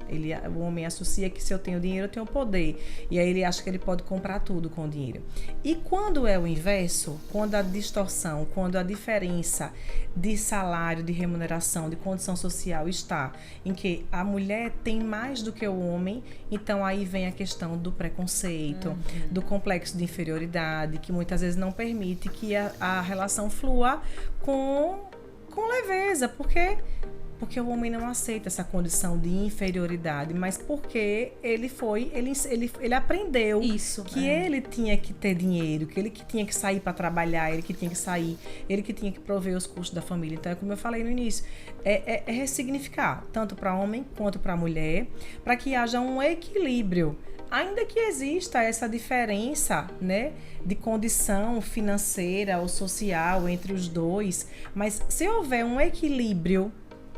O homem associa que se eu tenho dinheiro, eu tenho poder. E aí ele acha que ele pode comprar tudo com dinheiro. E quando é o inverso, quando a distorção, quando a diferença de salário, de remuneração, de condição social está em que a mulher tem mais do que o homem, então aí vem a questão do preconceito, do complexo de inferioridade, que muitas vezes não permite que a relação flua com leveza, porque o homem não aceita essa condição de inferioridade, mas porque ele aprendeu
isso,
que ele tinha que ter dinheiro, que ele que tinha que sair para trabalhar, ele que tinha que sair, ele que tinha que prover os custos da família. Então, como eu falei no início, é ressignificar, tanto para homem quanto para mulher, para que haja um equilíbrio. Ainda que exista essa diferença, né, de condição financeira ou social entre os dois, mas se houver um equilíbrio,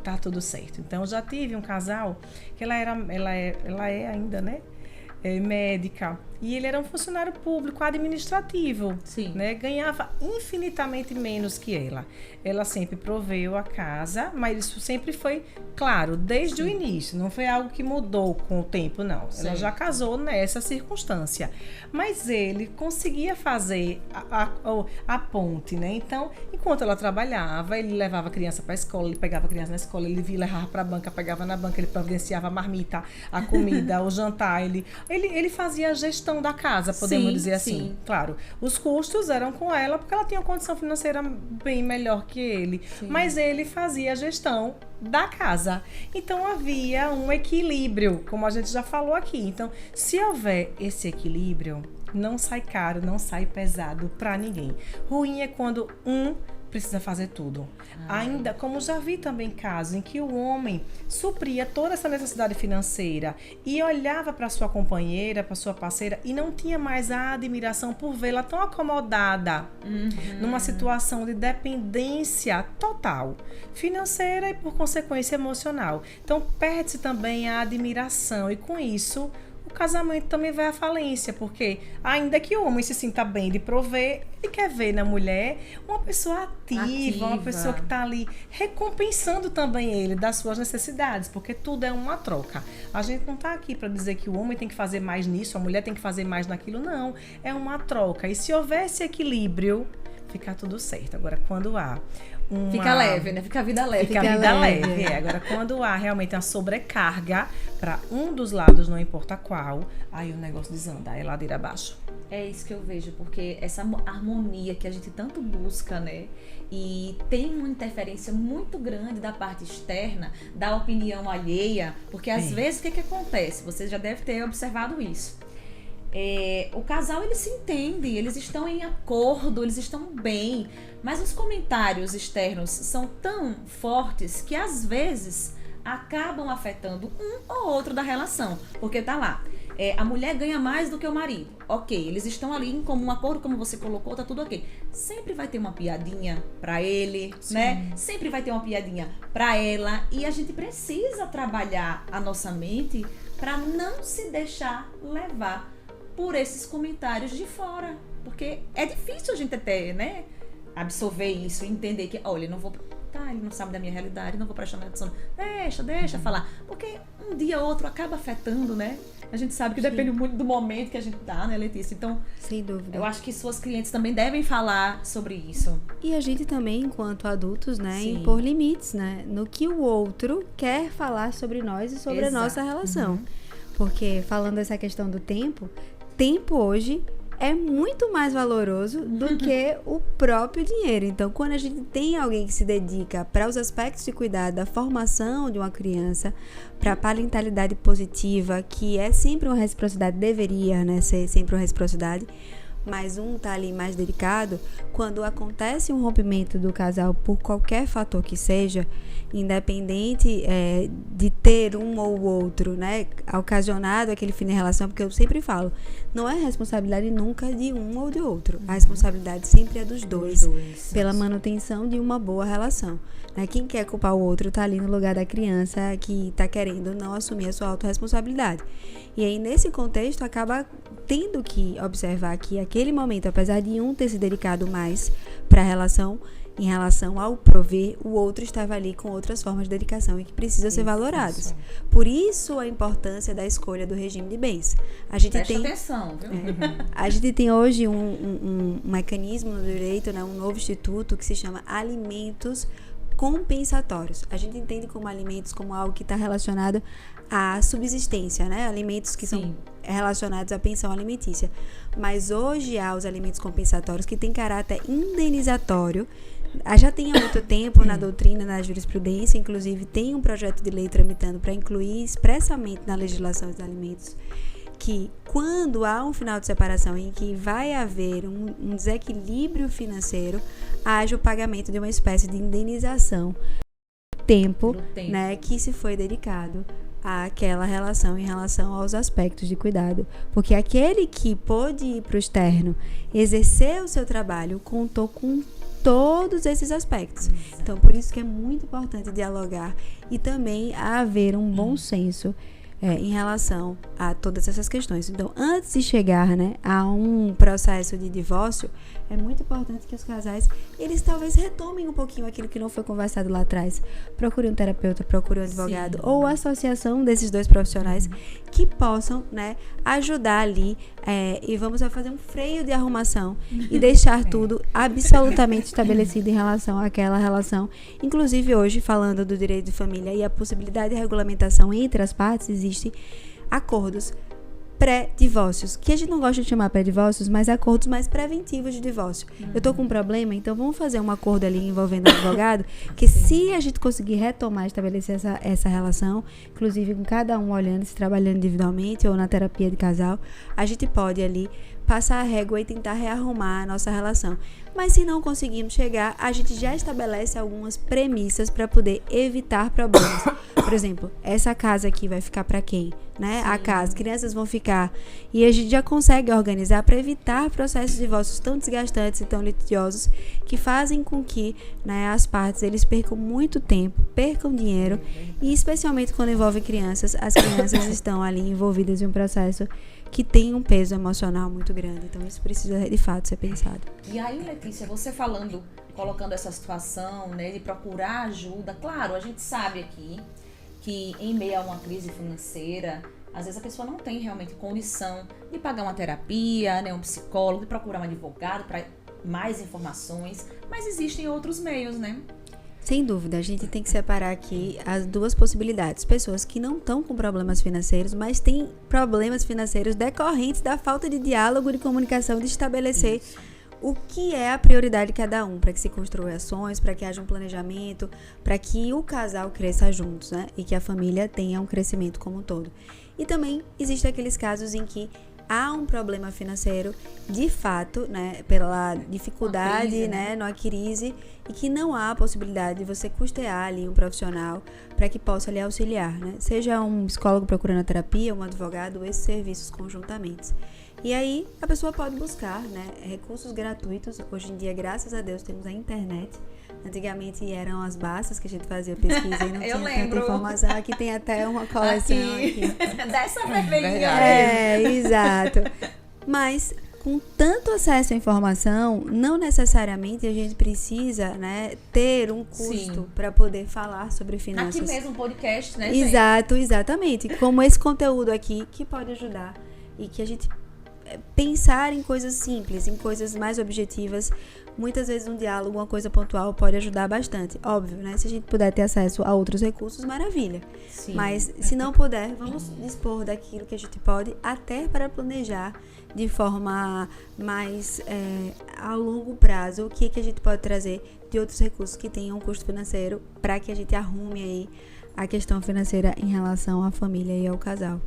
tá tudo certo. Então, eu já tive um casal que ela é ainda, né? Médica. E ele era um funcionário público administrativo.
Sim.
Né? Ganhava infinitamente menos que ela. Ela sempre proveu a casa, mas isso sempre foi claro, desde o início. Não foi algo que mudou com o tempo, não.
Sim.
Ela já casou nessa circunstância. Mas ele conseguia fazer a ponte, né? Então, enquanto ela trabalhava, ele levava a criança para a escola, ele pegava a criança na escola, ele levava para a banca, pegava na banca, ele providenciava a marmita, a comida, o jantar. Ele fazia a gestão da casa, podemos dizer assim.
Sim.
Claro, os custos eram com ela porque ela tinha uma condição financeira bem melhor que ele, mas ele fazia a gestão da casa. Então havia um equilíbrio, como a gente já falou aqui. Então, se houver esse equilíbrio, não sai caro, não sai pesado para ninguém. Ruim é quando precisa fazer tudo. Ainda, como já vi também casos em que o homem supria toda essa necessidade financeira e olhava para sua companheira, para sua parceira e não tinha mais a admiração por vê-la tão acomodada numa situação de dependência total, financeira e por consequência emocional. Então perde-se também a admiração e com isso o casamento também vai à falência, porque ainda que o homem se sinta bem de prover, ele quer ver na mulher uma pessoa ativa. Uma pessoa que está ali recompensando também ele das suas necessidades, porque tudo é uma troca. A gente não está aqui para dizer que o homem tem que fazer mais nisso, a mulher tem que fazer mais naquilo, não. É uma troca. E se houver esse equilíbrio, fica tudo certo. Agora, quando há
fica leve, né? Fica a vida leve.
Fica a vida leve. Agora, quando há realmente a sobrecarga para um dos lados, não importa qual, aí o negócio desanda, é ladeira abaixo.
É isso que eu vejo, porque essa harmonia que a gente tanto busca, né? E tem uma interferência muito grande da parte externa, da opinião alheia, porque às vezes o que acontece? Você já deve ter observado isso. O casal, eles se entendem, eles estão em acordo, eles estão bem, mas os comentários externos são tão fortes que às vezes acabam afetando um ou outro da relação, porque tá lá, a mulher ganha mais do que o marido, ok, eles estão ali em comum acordo, como você colocou, tá tudo ok, sempre vai ter uma piadinha pra ele, né, sempre vai ter uma piadinha pra ela, e a gente precisa trabalhar a nossa mente pra não se deixar levar por esses comentários de fora, porque é difícil a gente até, né, absorver isso, entender que, olha, não vou, ele não sabe da minha realidade, não vou prestar atenção. Deixa falar. Porque um dia ou outro acaba afetando, né? A gente sabe que depende muito do momento que a gente tá, né, Letícia? Então,
sem dúvida.
Eu acho que suas clientes também devem falar sobre isso.
E a gente também, enquanto adultos, né,
Sim.
impor limites, né, no que o outro quer falar sobre nós e sobre a nossa relação. Porque, falando essa questão do tempo hoje é muito mais valoroso do que o próprio dinheiro. Então, quando a gente tem alguém que se dedica para os aspectos de cuidado da formação de uma criança, para a parentalidade positiva, que é sempre uma reciprocidade, deveria, né, ser sempre uma reciprocidade, mas um tá ali mais dedicado, quando acontece um rompimento do casal por qualquer fator que seja, independente de ter um ou outro, né, ocasionado aquele fim de relação, porque eu sempre falo, não é responsabilidade nunca de um ou de outro, a responsabilidade sempre é dos dois. Pela manutenção de uma boa relação, né? Quem quer culpar o outro tá ali no lugar da criança que tá querendo não assumir a sua autorresponsabilidade. E aí, nesse contexto, acaba tendo que observar que aquele momento, apesar de um ter se dedicado mais para a relação, em relação ao prover, o outro estava ali com outras formas de dedicação e que precisam ser valoradas. Por isso, a importância da escolha do regime de bens. A gente
Presta atenção, viu?
A gente tem hoje um mecanismo no direito, né, um novo instituto que se chama alimentos compensatórios. A gente entende como alimentos como algo que está relacionado à subsistência, né? Alimentos que são relacionados à pensão alimentícia. Mas hoje há os alimentos compensatórios que têm caráter indenizatório. Já tem há muito tempo na doutrina, na jurisprudência, inclusive tem um projeto de lei tramitando para incluir expressamente na legislação dos alimentos que quando há um final de separação em que vai haver um desequilíbrio financeiro, haja o pagamento de uma espécie de indenização do tempo, né, que se foi dedicado àquela relação em relação aos aspectos de cuidado. Porque aquele que pôde ir para o externo, exercer o seu trabalho, contou com todos esses aspectos. Então, por isso que é muito importante dialogar e também haver um bom senso em relação a todas essas questões. Então, antes de chegar, né, a um processo de divórcio, é muito importante que os casais, eles talvez retomem um pouquinho aquilo que não foi conversado lá atrás. Procure um terapeuta, procure um advogado ou a associação desses dois profissionais que possam, né, ajudar ali e vamos fazer um freio de arrumação e deixar tudo absolutamente estabelecido em relação àquela relação. Inclusive hoje, falando do direito de família e a possibilidade de regulamentação entre as partes, existem acordos pré-divórcios, que a gente não gosta de chamar pré-divórcios, mas acordos mais preventivos de divórcio. Eu tô com um problema, então vamos fazer um acordo ali envolvendo o advogado, que se a gente conseguir retomar, estabelecer essa relação, inclusive com cada um olhando, se trabalhando individualmente ou na terapia de casal, a gente pode ali passar a régua e tentar rearrumar a nossa relação. Mas se não conseguirmos chegar, a gente já estabelece algumas premissas para poder evitar problemas. Por exemplo, essa casa aqui vai ficar para quem? Né? A casa, as crianças vão ficar. E a gente já consegue organizar para evitar processos de divórcios tão desgastantes e tão litigiosos que fazem com que, né, as partes eles percam muito tempo, percam dinheiro e especialmente quando envolve crianças, as crianças estão ali envolvidas em um processo que tem um peso emocional muito grande. Então isso precisa de fato ser pensado.
E aí, Letícia, você falando, colocando essa situação, né, de procurar ajuda, claro, a gente sabe aqui que em meio a uma crise financeira, às vezes a pessoa não tem realmente condição de pagar uma terapia, né, um psicólogo, de procurar um advogado para mais informações, mas existem outros meios, né?
Sem dúvida, a gente tem que separar aqui as duas possibilidades. Pessoas que não estão com problemas financeiros, mas têm problemas financeiros decorrentes da falta de diálogo, de comunicação, de estabelecer o que é a prioridade de cada um, para que se construa ações, para que haja um planejamento, para que o casal cresça juntos, né? E que a família tenha um crescimento como um todo. E também existem aqueles casos em que há um problema financeiro, de fato, né, pela dificuldade, crise, né, numa crise, e que não há possibilidade de você custear ali um profissional para que possa lhe auxiliar, né? Seja um psicólogo procurando a terapia, um advogado, esses serviços conjuntamente. E aí a pessoa pode buscar, né, recursos gratuitos. Hoje em dia, graças a Deus, temos a internet. Antigamente eram as bastas que a gente fazia pesquisa e não tinha tanta informação. Aqui tem até uma coleção aqui.
Dessa vermelhinha.
Exato. Mas com tanto acesso à informação, não necessariamente a gente precisa, né, ter um custo para poder falar sobre finanças.
Aqui mesmo, um podcast, né,
Exatamente. Como esse conteúdo aqui, que pode ajudar e que a gente pensar em coisas simples, em coisas mais objetivas. Muitas vezes um diálogo, uma coisa pontual pode ajudar bastante. Óbvio, né? Se a gente puder ter acesso a outros recursos, maravilha.
Sim.
Mas se não puder, vamos dispor daquilo que a gente pode até para planejar de forma mais a longo prazo o que a gente pode trazer de outros recursos que tenham um custo financeiro para que a gente arrume aí a questão financeira em relação à família e ao casal.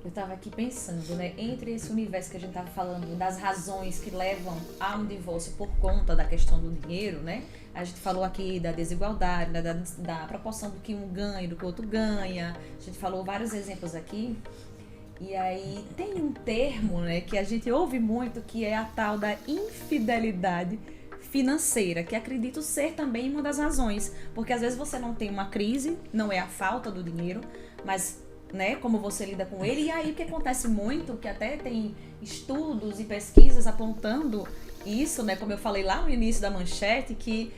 Eu estava aqui pensando, né, entre esse universo que a gente estava falando, das razões que levam a um divórcio por conta da questão do dinheiro, né? A gente falou aqui da desigualdade, da proporção do que um ganha e do que o outro ganha. A gente falou vários exemplos aqui. E aí tem um termo, né, que a gente ouve muito, que é a tal da infidelidade financeira, que acredito ser também uma das razões. Porque às vezes você não tem uma crise, não é a falta do dinheiro, mas... né, como você lida com ele. E aí o que acontece muito, que até tem estudos e pesquisas apontando isso, né, como eu falei lá no início da manchete, que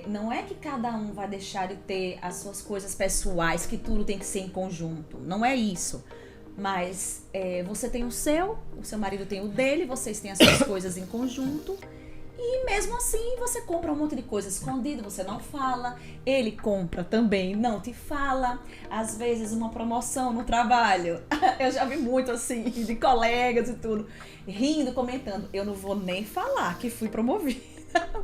não é que cada um vai deixar de ter as suas coisas pessoais, que tudo tem que ser em conjunto, não é isso, mas você tem o seu marido tem o dele, vocês têm as suas coisas em conjunto. E mesmo assim, você compra um monte de coisa escondida, você não fala. Ele compra também, não te fala. Às vezes, uma promoção no trabalho. Eu já vi muito assim, de colegas e tudo, rindo, comentando. Eu não vou nem falar que fui promovida.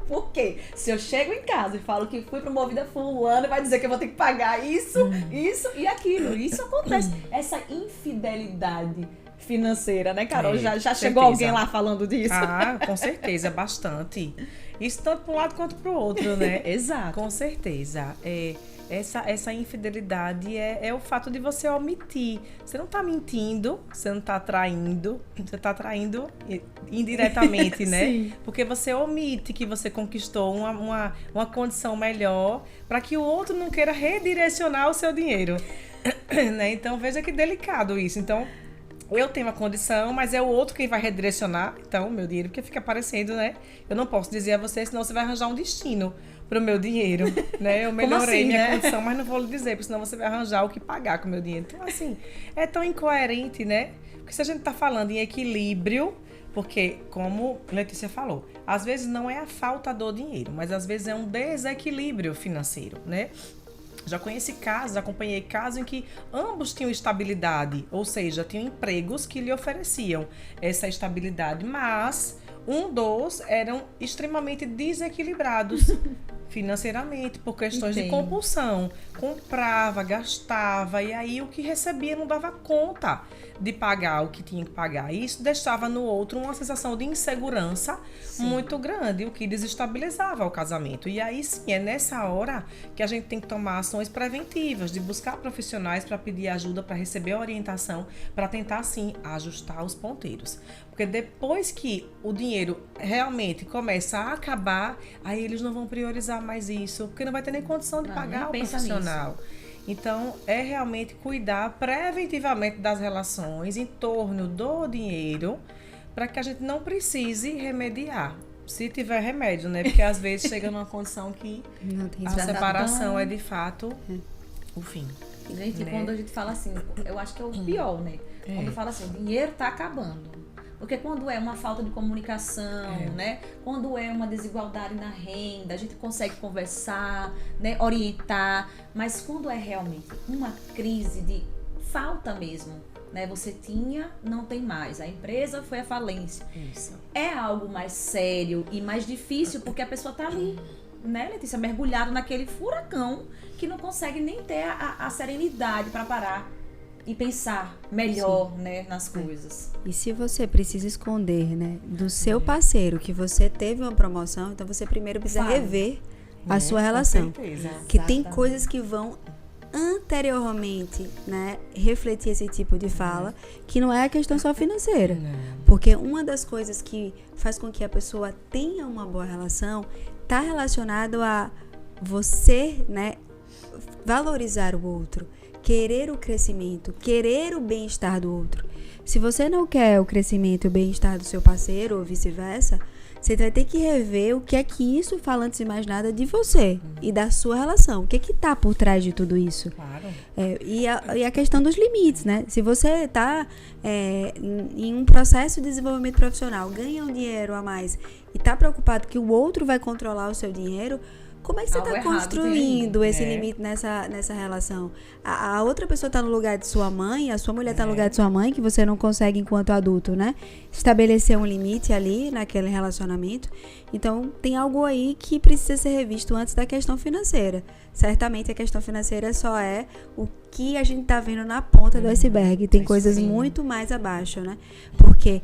Por quê? Se eu chego em casa e falo que fui promovida, fulano vai dizer que eu vou ter que pagar isso e aquilo. Isso acontece. Essa infidelidade financeira, né, Carol? Já chegou alguém lá falando disso?
Ah, com certeza, bastante. Isso tanto para um lado quanto para o outro, né?
Exato.
Com certeza. Essa infidelidade é o fato de você omitir. Você não está mentindo, você não está traindo, você está traindo indiretamente, né?
Sim.
Porque você omite que você conquistou uma condição melhor para que o outro não queira redirecionar o seu dinheiro. Né? Então, veja que delicado isso. Então, eu tenho uma condição, mas é o outro quem vai redirecionar, então, o meu dinheiro, porque fica aparecendo, né? Eu não posso dizer a você, senão você vai arranjar um destino pro meu dinheiro, né? Eu melhorei minha condição, mas não vou lhe dizer, porque senão você vai arranjar o que pagar com o meu dinheiro. Então, assim, é tão incoerente, né? Porque se a gente tá falando em equilíbrio, porque, como Letícia falou, às vezes não é a falta do dinheiro, mas às vezes é um desequilíbrio financeiro, né? Já conheci casos, acompanhei casos em que ambos tinham estabilidade, ou seja, tinham empregos que lhe ofereciam essa estabilidade, mas um dos eram extremamente desequilibrados financeiramente, por questões de compulsão. Comprava, gastava, e aí o que recebia não dava conta de pagar o que tinha que pagar. E isso deixava no outro uma sensação de insegurança muito grande, o que desestabilizava o casamento. E aí sim, é nessa hora que a gente tem que tomar ações preventivas, de buscar profissionais para pedir ajuda, para receber orientação, para tentar sim ajustar os ponteiros. Porque depois que o dinheiro realmente começa a acabar, aí eles não vão priorizar mais isso, porque não vai ter nem condição de pagar o profissional. Então, é realmente cuidar preventivamente das relações em torno do dinheiro, para que a gente não precise remediar. Se tiver remédio, né? Porque às vezes chega numa condição que a separação é de fato o fim.
Gente, né? Quando a gente fala assim, eu acho que é o pior, né? Quando fala assim, o dinheiro tá acabando. Porque quando é uma falta de comunicação, né? Quando é uma desigualdade na renda, a gente consegue conversar, né? Orientar. Mas quando é realmente uma crise de falta mesmo, né? Você tinha, não tem mais. A empresa foi à falência.
Isso.
É algo mais sério e mais difícil porque a pessoa tá ali, né, Letícia? Mergulhada naquele furacão que não consegue nem ter a serenidade para parar e pensar melhor, né, nas coisas.
E se você precisa esconder, né, do seu parceiro que você teve uma promoção, então você primeiro precisa rever a sua relação.
Com certeza.
Que tem coisas que vão anteriormente, né, refletir esse tipo de fala, que não é a questão só financeira. Porque uma das coisas que faz com que a pessoa tenha uma boa relação está relacionado a você, né, valorizar o outro, querer o crescimento, querer o bem-estar do outro. Se você não quer o crescimento e o bem-estar do seu parceiro ou vice-versa, você vai ter que rever o que é que isso fala antes de mais nada de você e da sua relação. O que é que tá por trás de tudo isso?
Claro.
E a questão dos limites, né? Se você tá em um processo de desenvolvimento profissional, ganha um dinheiro a mais e tá preocupado que o outro vai controlar o seu dinheiro, como é que você está construindo esse limite nessa relação? A outra pessoa está no lugar de sua mãe, a sua mulher está no lugar de sua mãe, que você não consegue, enquanto adulto, né? Estabelecer um limite ali naquele relacionamento. Então, tem algo aí que precisa ser revisto antes da questão financeira. Certamente, a questão financeira só é o que a gente está vendo na ponta do iceberg. Tem coisas muito mais abaixo, né? Porque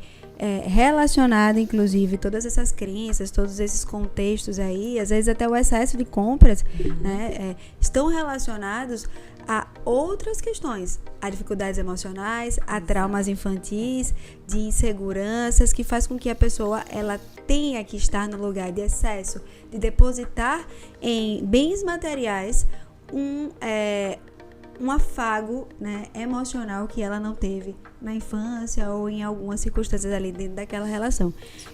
relacionado, inclusive, todas essas crenças, todos esses contextos aí, às vezes até o excesso de compras, né, estão relacionados a outras questões, a dificuldades emocionais, a traumas infantis, de inseguranças, que faz com que a pessoa ela tenha que estar no lugar de excesso, de depositar em bens materiais um afago, né, emocional que ela não teve na infância ou em algumas circunstâncias ali dentro daquela relação.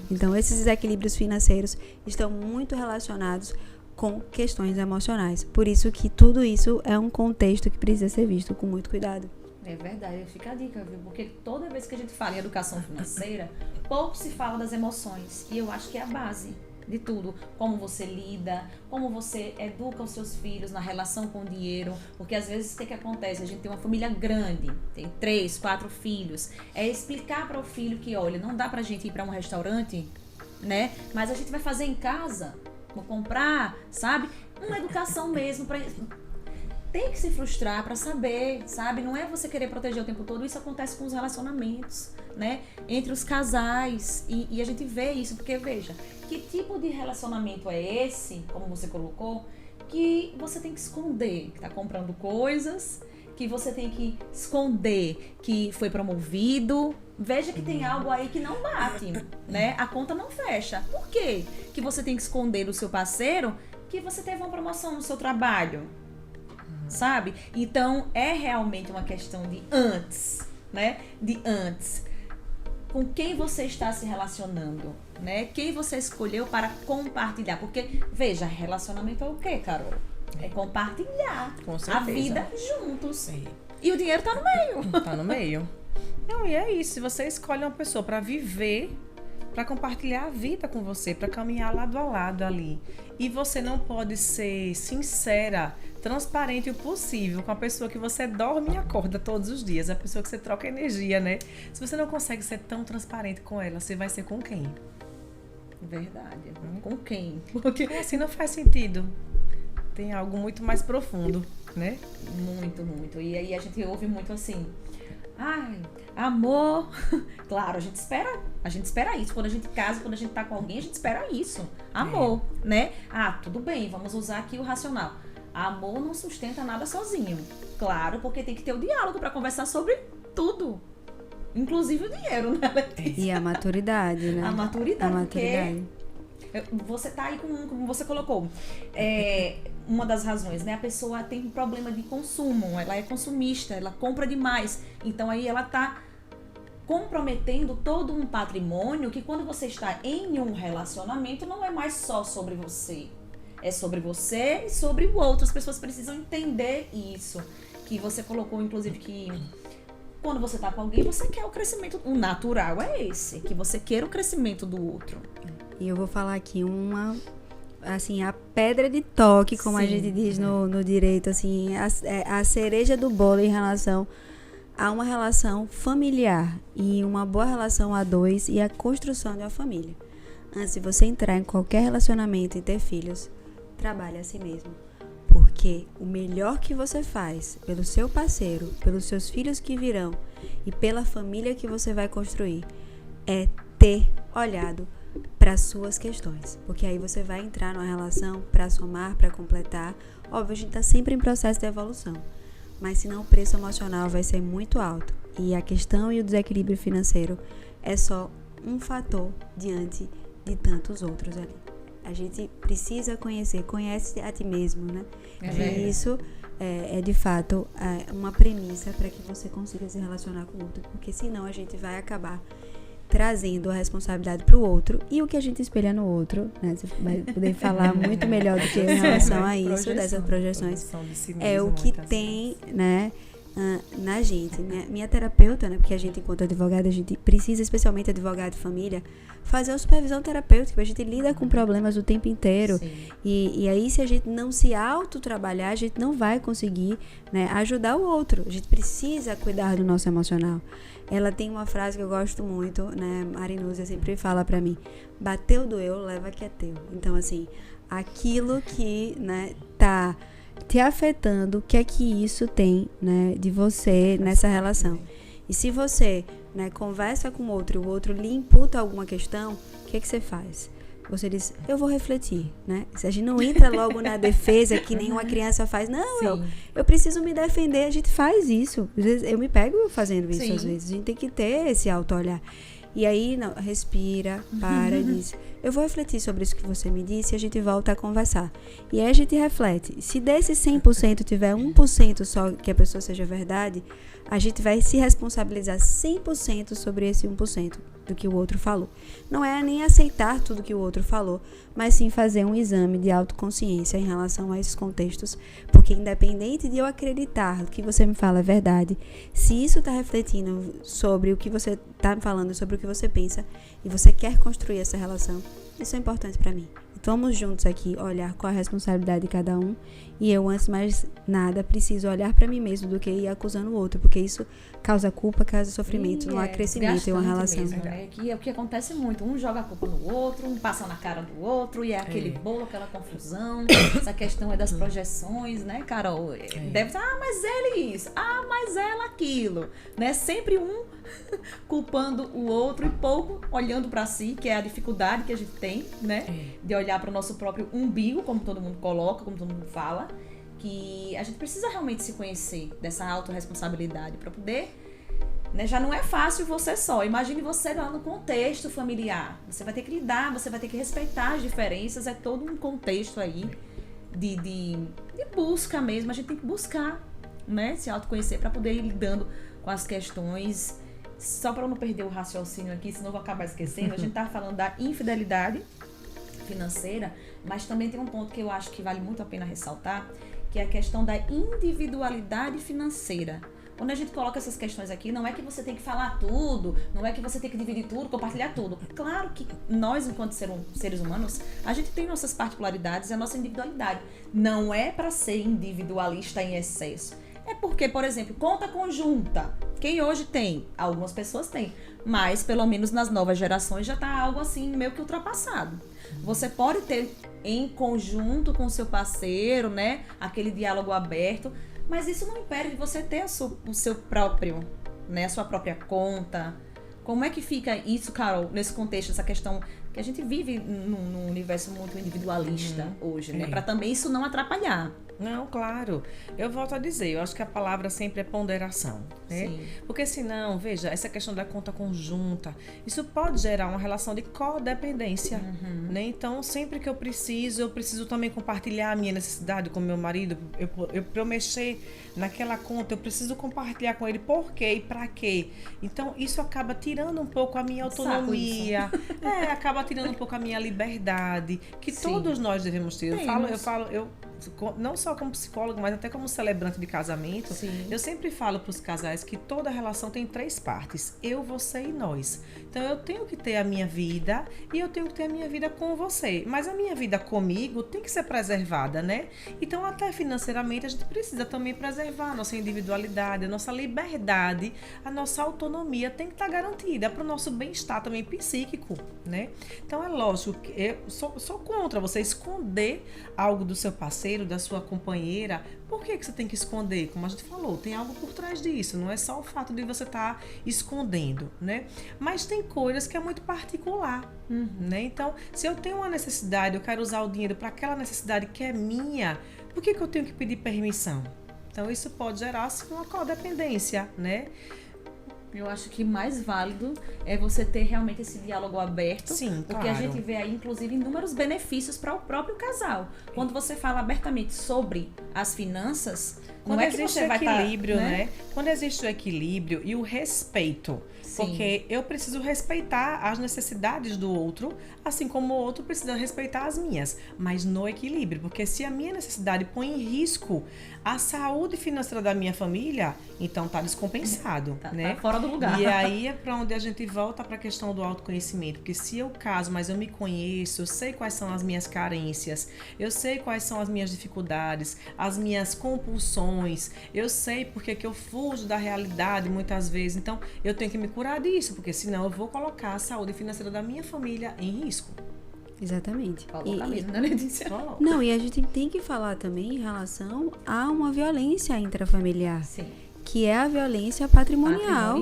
Então, esses desequilíbrios financeiros estão muito relacionados com questões emocionais. Por isso que tudo isso é um contexto que precisa ser visto com muito cuidado.
É verdade, fica a dica, viu? Porque toda vez que a gente fala em educação financeira, pouco se fala das emoções. E eu acho que é a base de tudo. Como você lida, como você educa os seus filhos na relação com o dinheiro. Porque às vezes o que acontece? A gente tem uma família grande, tem 3, 4 filhos. É explicar para o filho que, olha, não dá pra gente ir para um restaurante, né? Mas a gente vai fazer em casa, vou comprar, sabe? Uma educação mesmo para... Tem que se frustrar para saber, sabe? Não é você querer proteger o tempo todo. Isso acontece com os relacionamentos, né? Entre os casais. E a gente vê isso, porque veja, que tipo de relacionamento é esse, como você colocou, que você tem que esconder, que tá comprando coisas, que você tem que esconder que foi promovido. Veja que tem algo aí que não bate, né? A conta não fecha. Por quê? Que você tem que esconder do seu parceiro que você teve uma promoção no seu trabalho, sabe? Então, é realmente uma questão de antes, né? De antes. Com quem você está se relacionando, né? Quem você escolheu para compartilhar. Porque, veja, relacionamento é o quê, Carol? É compartilhar a vida juntos. Sim. E o dinheiro tá no meio.
Tá no meio. Não, e é isso. Se você escolhe uma pessoa para viver, para compartilhar a vida com você, para caminhar lado a lado ali, e você não pode ser sincera, transparente o possível com a pessoa que você dorme e acorda todos os dias, a pessoa que você troca energia, né? Se você não consegue ser tão transparente com ela, você vai ser com quem?
Verdade. Com quem?
Porque assim não faz sentido. Tem algo muito mais profundo, né?
Muito, muito. E aí a gente ouve muito assim... Ai, amor. Claro, a gente espera isso. Quando a gente casa, quando a gente tá com alguém, a gente espera isso. Amor, né? Ah, tudo bem, vamos usar aqui o racional. Amor não sustenta nada sozinho. Claro, porque tem que ter o diálogo para conversar sobre tudo. Inclusive o dinheiro, né, Letícia?
E a maturidade, né?
A maturidade.
Porque
você tá aí como você colocou. Uma das razões, né? A pessoa tem um problema de consumo, ela é consumista, ela compra demais. Então aí ela tá comprometendo todo um patrimônio que quando você está em um relacionamento não é mais só sobre você. É sobre você e sobre o outro. As pessoas precisam entender isso. Que você colocou, inclusive, que quando você tá com alguém, você quer o crescimento. O natural é esse, que você queira o crescimento do outro.
E eu vou falar aqui a pedra de toque, como a gente diz no direito, assim, a cereja do bolo em relação a uma relação familiar e uma boa relação a dois e a construção de uma família. Antes de você entrar em qualquer relacionamento e ter filhos, trabalhe a si mesmo. Porque o melhor que você faz pelo seu parceiro, pelos seus filhos que virão e pela família que você vai construir é ter olhado para suas questões, porque aí você vai entrar numa relação para somar, para completar. Óbvio, a gente está sempre em processo de evolução, mas senão o preço emocional vai ser muito alto e a questão e o desequilíbrio financeiro é só um fator diante de tantos outros ali. A gente precisa conhece a ti mesmo, né? E isso é de fato uma premissa para que você consiga se relacionar com o outro, porque senão a gente vai acabar trazendo a responsabilidade para o outro, e o que a gente espelha no outro, né? Você vai poder falar muito melhor do que eu em relação a isso, dessas projeções,
de si
é
mesmo,
o que
muitas
tem,
vezes.
né, na gente. Minha terapeuta, né, porque a gente, enquanto advogada, a gente precisa, especialmente advogado de família, fazer uma supervisão terapêutica, a gente lida com problemas o tempo inteiro, e aí se a gente não se autotrabalhar, a gente não vai conseguir, né, ajudar o outro. A gente precisa cuidar do nosso emocional. Ela tem uma frase que eu gosto muito, né, Marinúzia sempre fala pra mim: bateu, doeu, leva que é teu. Então, assim, aquilo que, né, tá te afetando, o que é que isso tem, né, de você nessa relação. E se você, né, conversa com o outro e o outro lhe imputa alguma questão, o que é que você faz? Você diz, eu vou refletir, né? Se a gente não entra logo na defesa, que nem uma criança faz, não, eu preciso me defender, a gente faz isso. Às vezes, eu me pego fazendo isso, às vezes. A gente tem que ter esse auto-olhar. E aí, não, respira, para e diz, eu vou refletir sobre isso que você me disse e a gente volta a conversar. E aí a gente reflete. Se desse 100% tiver 1% só que a pessoa seja verdade, a gente vai se responsabilizar 100% sobre esse 1% do que o outro falou. Não é nem aceitar tudo que o outro falou, mas sim fazer um exame de autoconsciência em relação a esses contextos, porque independente de eu acreditar que você me fala é verdade, se isso está refletindo sobre o que você está me falando, sobre o que você pensa, e você quer construir essa relação, isso é importante para mim. Vamos juntos aqui olhar qual é a responsabilidade de cada um, e eu, antes de mais nada, preciso olhar para mim mesmo do que ir acusando o outro, porque isso causa culpa, causa sofrimento, não há crescimento em uma relação.
Mesmo, né? Que é o que acontece muito, um joga a culpa no outro, um passa na cara do outro, e é aquele bolo, aquela confusão. Essa questão é das projeções, né, Carol? Deve ser, mas ele isso, mas ela aquilo, né? Sempre um culpando o outro e pouco olhando para si, que é a dificuldade que a gente tem, né? De olhar para o nosso próprio umbigo, como todo mundo coloca, como todo mundo fala, que a gente precisa realmente se conhecer dessa autorresponsabilidade para poder, né? Já não é fácil você só. Imagine você lá no contexto familiar. Você vai ter que lidar, você vai ter que respeitar as diferenças, é todo um contexto aí de busca mesmo. A gente tem que buscar, né? Se autoconhecer para poder ir lidando com as questões. Só para eu não perder o raciocínio aqui, senão eu vou acabar esquecendo, a gente tá falando da infidelidade financeira, mas também tem um ponto que eu acho que vale muito a pena ressaltar, que é a questão da individualidade financeira. Quando a gente coloca essas questões aqui, não é que você tem que falar tudo, não é que você tem que dividir tudo, compartilhar tudo. Claro que nós, enquanto seres humanos, a gente tem nossas particularidades e a nossa individualidade. Não é para ser individualista em excesso. É porque, por exemplo, conta conjunta. Quem hoje tem? Algumas pessoas têm. Mas, pelo menos nas novas gerações, já está algo assim meio que ultrapassado. Você pode ter em conjunto com o seu parceiro, né? Aquele diálogo aberto. Mas isso não impede de você ter o seu próprio, né? A sua própria conta. Como é que fica isso, Carol, nesse contexto, essa questão que a gente vive num universo muito individualista hoje, né? Para também isso não atrapalhar.
Não, claro. Eu volto a dizer, eu acho que a palavra sempre é ponderação, né?
Sim.
Porque senão, veja, essa questão da conta conjunta, isso pode gerar uma relação de codependência, né? Então, sempre que eu preciso também compartilhar a minha necessidade com meu marido. Para eu mexer naquela conta, eu preciso compartilhar com ele por quê e para quê. Então, isso acaba tirando um pouco a minha autonomia, acaba tirando um pouco a minha liberdade, que todos nós devemos ter. Eu não só como psicólogo, mas até como celebrante de casamento, eu sempre falo para os casais que toda relação tem 3 partes: eu, você e nós. Então eu tenho que ter a minha vida e eu tenho que ter a minha vida com você, mas a minha vida comigo tem que ser preservada, né? Então até financeiramente a gente precisa também preservar a nossa individualidade, a nossa liberdade, a nossa autonomia tem que estar garantida para o nosso bem-estar também psíquico, né? Então é lógico que eu sou contra você esconder algo do seu parceiro, da sua companheira. Por que você tem que esconder? Como a gente falou, tem algo por trás disso, não é só o fato de você estar escondendo, né? Mas tem coisas que é muito particular, né? Então, se eu tenho uma necessidade, eu quero usar o dinheiro para aquela necessidade que é minha, por que eu tenho que pedir permissão? Então, isso pode gerar assim, uma codependência, né?
Eu acho que mais válido é você ter realmente esse diálogo aberto.
Sim,
porque a
claro.
gente vê aí, inclusive, inúmeros benefícios para o próprio casal. Quando você fala abertamente sobre as finanças,
Quando
não é que
existe
você
o
vai
equilíbrio,
tá,
né? Quando existe o equilíbrio e o respeito.
Sim.
Porque eu preciso respeitar as necessidades do outro, assim como o outro precisa respeitar as minhas. Mas no equilíbrio. Porque se a minha necessidade põe em risco a saúde financeira da minha família, então tá descompensado, né?
Tá fora do lugar.
E aí é para onde a gente volta para a questão do autoconhecimento. Porque se eu caso, mas eu me conheço, eu sei quais são as minhas carências, eu sei quais são as minhas dificuldades, as minhas compulsões, eu sei porque que eu fujo da realidade muitas vezes. Então, eu tenho que me curar disso, porque senão eu vou colocar a saúde financeira da minha família em risco.
Exatamente.
Coloca mesmo, né, Letícia?
Não, e a gente tem que falar também em relação a uma violência intrafamiliar,
Sim.
que é a violência patrimonial.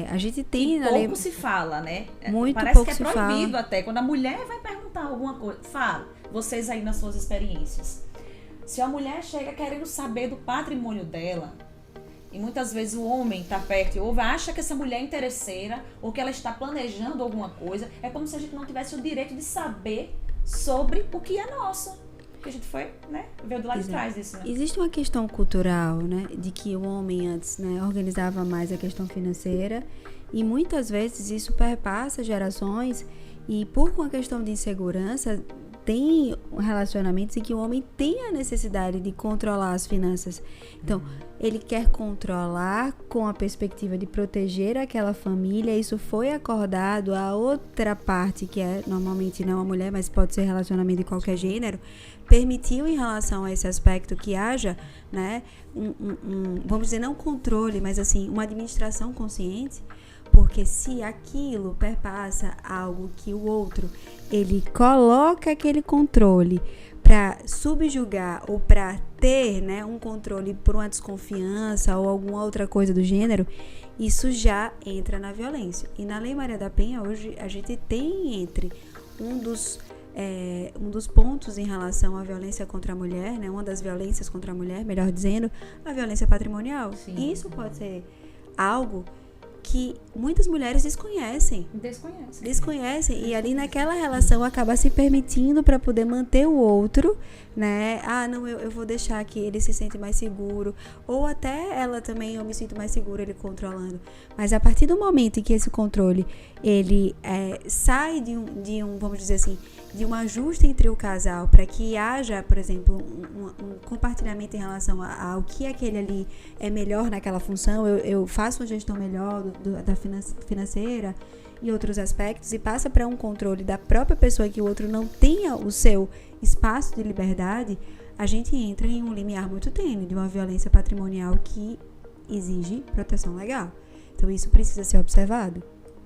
A gente tem
E
na
pouco
lei...
se fala, né?
Muito
Parece
pouco
que é
se
proibido
fala.
até. Quando a mulher vai perguntar alguma coisa, fala, vocês aí nas suas experiências. Se a mulher chega querendo saber do patrimônio dela, e muitas vezes o homem está perto e ouve, acha que essa mulher é interesseira ou que ela está planejando alguma coisa, é como se a gente não tivesse o direito de saber sobre o que é nosso. Que a gente foi, né? Veio do lado de trás disso, né?
Existe uma questão cultural, né? De que o homem antes, né, organizava mais a questão financeira e muitas vezes isso perpassa gerações e por uma questão de insegurança tem relacionamentos em que o homem tem a necessidade de controlar as finanças. Então, ele quer controlar com a perspectiva de proteger aquela família. Isso foi acordado a outra parte, que é normalmente não a mulher, mas pode ser relacionamento de qualquer gênero, permitiu em relação a esse aspecto que haja, né, vamos dizer, não controle, mas assim, uma administração consciente. Porque se aquilo perpassa algo que o outro, ele coloca aquele controle para subjugar ou para ter, né, um controle por uma desconfiança ou alguma outra coisa do gênero, isso já entra na violência. E na Lei Maria da Penha, hoje, a gente tem entre um dos pontos em relação à violência contra a mulher, né, uma das violências contra a mulher, melhor dizendo, a violência patrimonial.
Sim.
E isso pode ser algo que muitas mulheres desconhecem e ali naquela relação acaba se permitindo para poder manter o outro, né? Ah, não, eu vou deixar que ele se sente mais seguro, ou até ela também, eu me sinto mais segura ele controlando. Mas a partir do momento em que esse controle ele sai de um, vamos dizer assim, de um ajuste entre o casal para que haja, por exemplo, um compartilhamento em relação ao que aquele ali é melhor naquela função, eu faço uma gestão melhor da financeira e outros aspectos, e passa para um controle da própria pessoa que o outro não tenha o seu espaço de liberdade, a gente entra em um limiar muito tênue de uma violência patrimonial que exige proteção legal. Então isso precisa ser observado.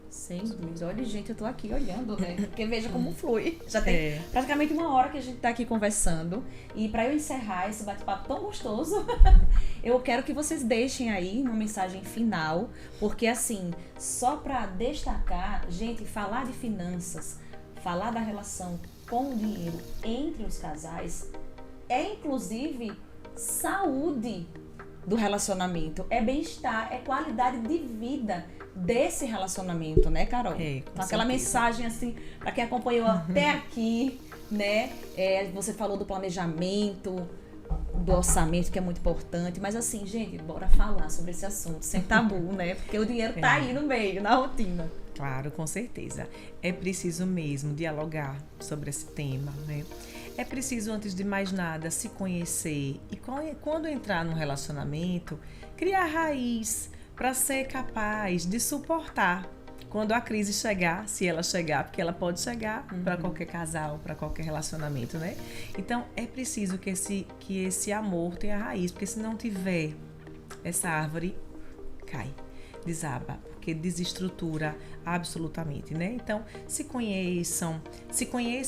Sem dúvida. Olha, gente, eu tô aqui olhando, né? Porque veja como flui. Já tem praticamente 1 hora que a gente tá aqui conversando. E para eu encerrar esse bate-papo tão gostoso, eu quero que vocês deixem aí uma mensagem final. Porque, assim, só para destacar, gente, falar de finanças, falar da relação com o dinheiro entre os casais, é inclusive saúde do relacionamento. É bem-estar, é qualidade de vida desse relacionamento, né, Carol?
Com
aquela mensagem assim, para quem acompanhou até aqui, né? Você falou do planejamento, do orçamento, que é muito importante, mas assim, gente, bora falar sobre esse assunto sem tabu, né? Porque o dinheiro tá aí no meio, na rotina.
Claro, com certeza. É preciso mesmo dialogar sobre esse tema, né? É preciso, antes de mais nada, se conhecer e quando entrar num relacionamento, criar raiz para ser capaz de suportar quando a crise chegar, se ela chegar, porque ela pode chegar para qualquer casal, para qualquer relacionamento, né? Então, é preciso que esse amor tenha raiz, porque se não tiver, essa árvore cai, desaba, porque desestrutura absolutamente, né? Então, se conheça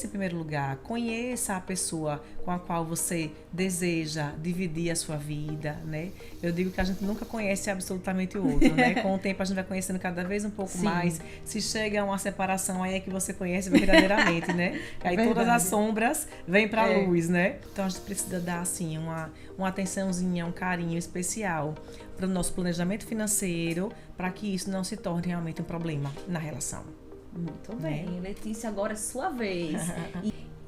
em primeiro lugar, conheça a pessoa com a qual você deseja dividir a sua vida, né? Eu digo que a gente nunca conhece absolutamente o outro, né? Com o tempo a gente vai conhecendo cada vez um pouco mais. Se chega a uma separação, aí é que você conhece verdadeiramente, né? Aí todas as sombras vêm pra luz, né? Então a gente precisa dar, assim, uma atençãozinha, um carinho especial para o nosso planejamento financeiro, para que isso não se torne realmente um problema na relação.
Muito bem. Letícia, agora é sua vez.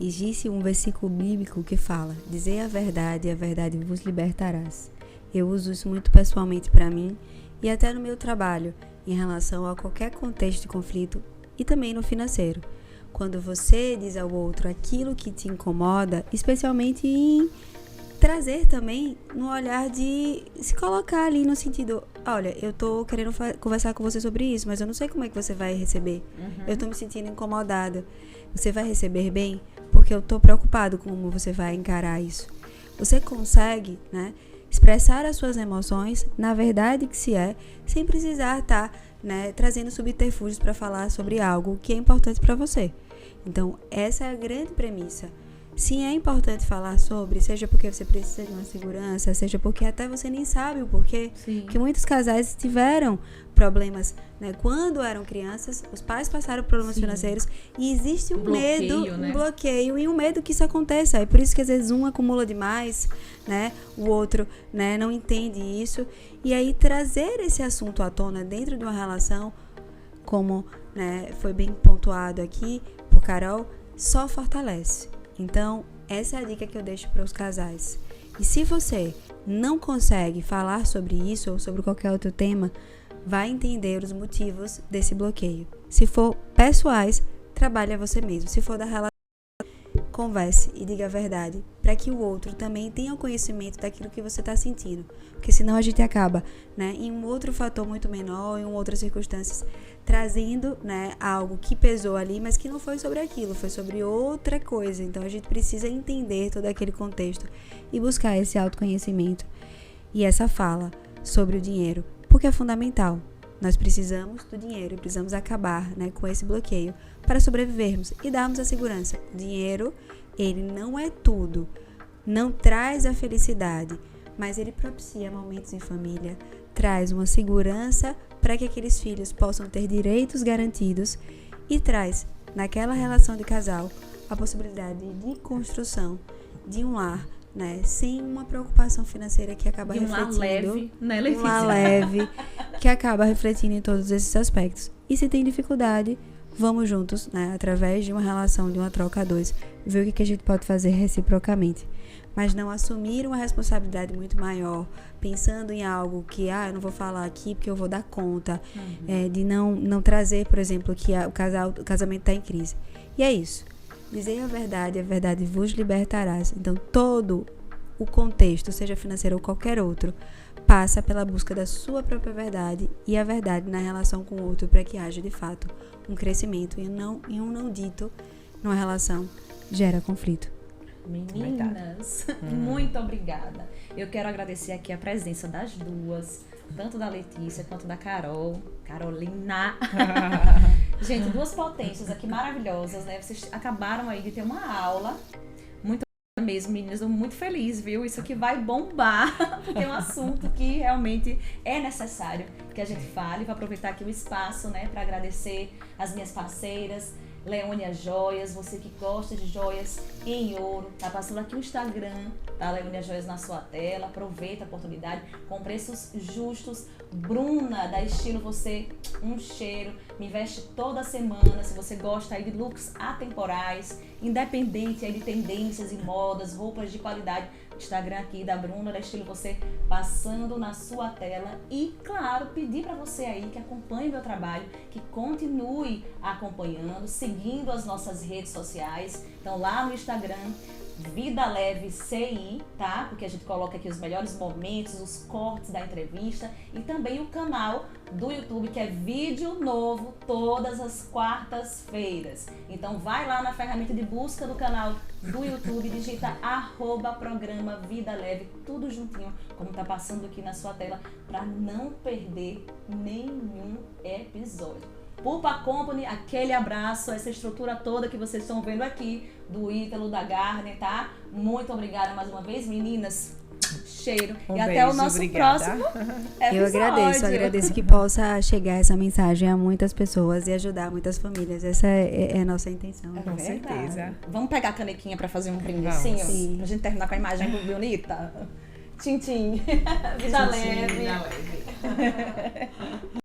Existe um versículo bíblico que fala: dizei a verdade e a verdade vos libertarás. Eu uso isso muito pessoalmente para mim e até no meu trabalho, em relação a qualquer contexto de conflito e também no financeiro. Quando você diz ao outro aquilo que te incomoda, especialmente em trazer também no olhar de se colocar ali no sentido: olha, eu tô querendo conversar com você sobre isso, mas eu não sei como é que você vai receber. Eu tô me sentindo incomodada. Você vai receber bem? Porque eu tô preocupado com como você vai encarar isso. Você consegue, né, expressar as suas emoções na verdade que se é, sem precisar estar, né, trazendo subterfúgios para falar sobre algo que é importante para você. Então, essa é a grande premissa. Sim, é importante falar sobre, seja porque você precisa de uma segurança, seja porque até você nem sabe o porquê.
Sim.
Que muitos casais tiveram problemas, né? Quando eram crianças, os pais passaram problemas financeiros e existe um medo,
né?
um bloqueio e um medo que isso aconteça. É por isso que às vezes um acumula demais, né? O outro, né, não entende isso. E aí trazer esse assunto à tona dentro de uma relação, como, né, foi bem pontuado aqui por Carol, só fortalece. Então, essa é a dica que eu deixo para os casais. E se você não consegue falar sobre isso ou sobre qualquer outro tema, vai entender os motivos desse bloqueio. Se for pessoais, trabalhe a você mesmo. Se for da relação, converse e diga a verdade, para que o outro também tenha o conhecimento daquilo que você está sentindo. Porque senão a gente acaba, né, em um outro fator muito menor, em outras circunstâncias, trazendo, né, algo que pesou ali, mas que não foi sobre aquilo, foi sobre outra coisa. Então a gente precisa entender todo aquele contexto e buscar esse autoconhecimento e essa fala sobre o dinheiro, porque é fundamental. Nós precisamos do dinheiro e precisamos acabar, né, com esse bloqueio para sobrevivermos e darmos a segurança. O dinheiro, ele não é tudo, não traz a felicidade, mas ele propicia momentos em família, traz uma segurança para que aqueles filhos possam ter direitos garantidos e traz, naquela relação de casal, a possibilidade de construção de um lar, né, sem uma preocupação financeira que acaba refletindo.
Leve, né, Letícia?
Uma leve, que acaba refletindo em todos esses aspectos. E se tem dificuldade, vamos juntos, né, através de uma relação, de uma troca a dois, ver o que a gente pode fazer reciprocamente. Mas não assumir uma responsabilidade muito maior, pensando em algo que, eu não vou falar aqui porque eu vou dar conta, de não trazer, por exemplo, que o casamento está em crise. E é isso. Dizei a verdade vos libertarás. Então, todo o contexto, seja financeiro ou qualquer outro, passa pela busca da sua própria verdade e a verdade na relação com o outro para que haja, de fato, um crescimento e um não dito numa relação gera conflito.
Meninas, muito obrigada. Eu quero agradecer aqui a presença das duas, tanto da Letícia quanto da Carolina. Gente, duas potências aqui maravilhosas, né? Vocês acabaram aí de ter uma aula. Muito mesmo, meninas. Estou muito feliz, viu? Isso aqui vai bombar, porque é um assunto que realmente é necessário que a gente fale. Vou aproveitar aqui o espaço, né, para agradecer as minhas parceiras, Leônia Joias, você que gosta de joias em ouro, tá passando aqui o Instagram, tá? Leônia Joias na sua tela, aproveita a oportunidade, com preços justos. Bruna, da Estilo Você, um cheiro, me veste toda semana. Se você gosta aí de looks atemporais, independente aí de tendências e modas, roupas de qualidade, Instagram aqui da Bruna, da Estilo Você, passando na sua tela. E, claro, pedir para você aí que acompanhe meu trabalho, que continue acompanhando, seguindo as nossas redes sociais. Então, lá no Instagram, Vida Leve CI, tá? Porque a gente coloca aqui os melhores momentos, os cortes da entrevista, e também o canal do YouTube, que é vídeo novo todas as quartas-feiras. Então vai lá na ferramenta de busca do canal do YouTube, digita @programa Vida Leve, tudo juntinho, como tá passando aqui na sua tela, para não perder nenhum episódio. Pulpa Company, aquele abraço, essa estrutura toda que vocês estão vendo aqui, do Ítalo, da Garner, tá? Muito obrigada mais uma vez, meninas. Cheiro. E até o nosso próximo episódio.
Eu agradeço que possa chegar essa mensagem a muitas pessoas e ajudar muitas famílias. Essa é a nossa intenção.
Com certeza.
Vamos pegar a canequinha pra fazer um brinde assim, pra gente terminar com a imagem bonita? Tchim, tchim. Vida leve.
Vida leve.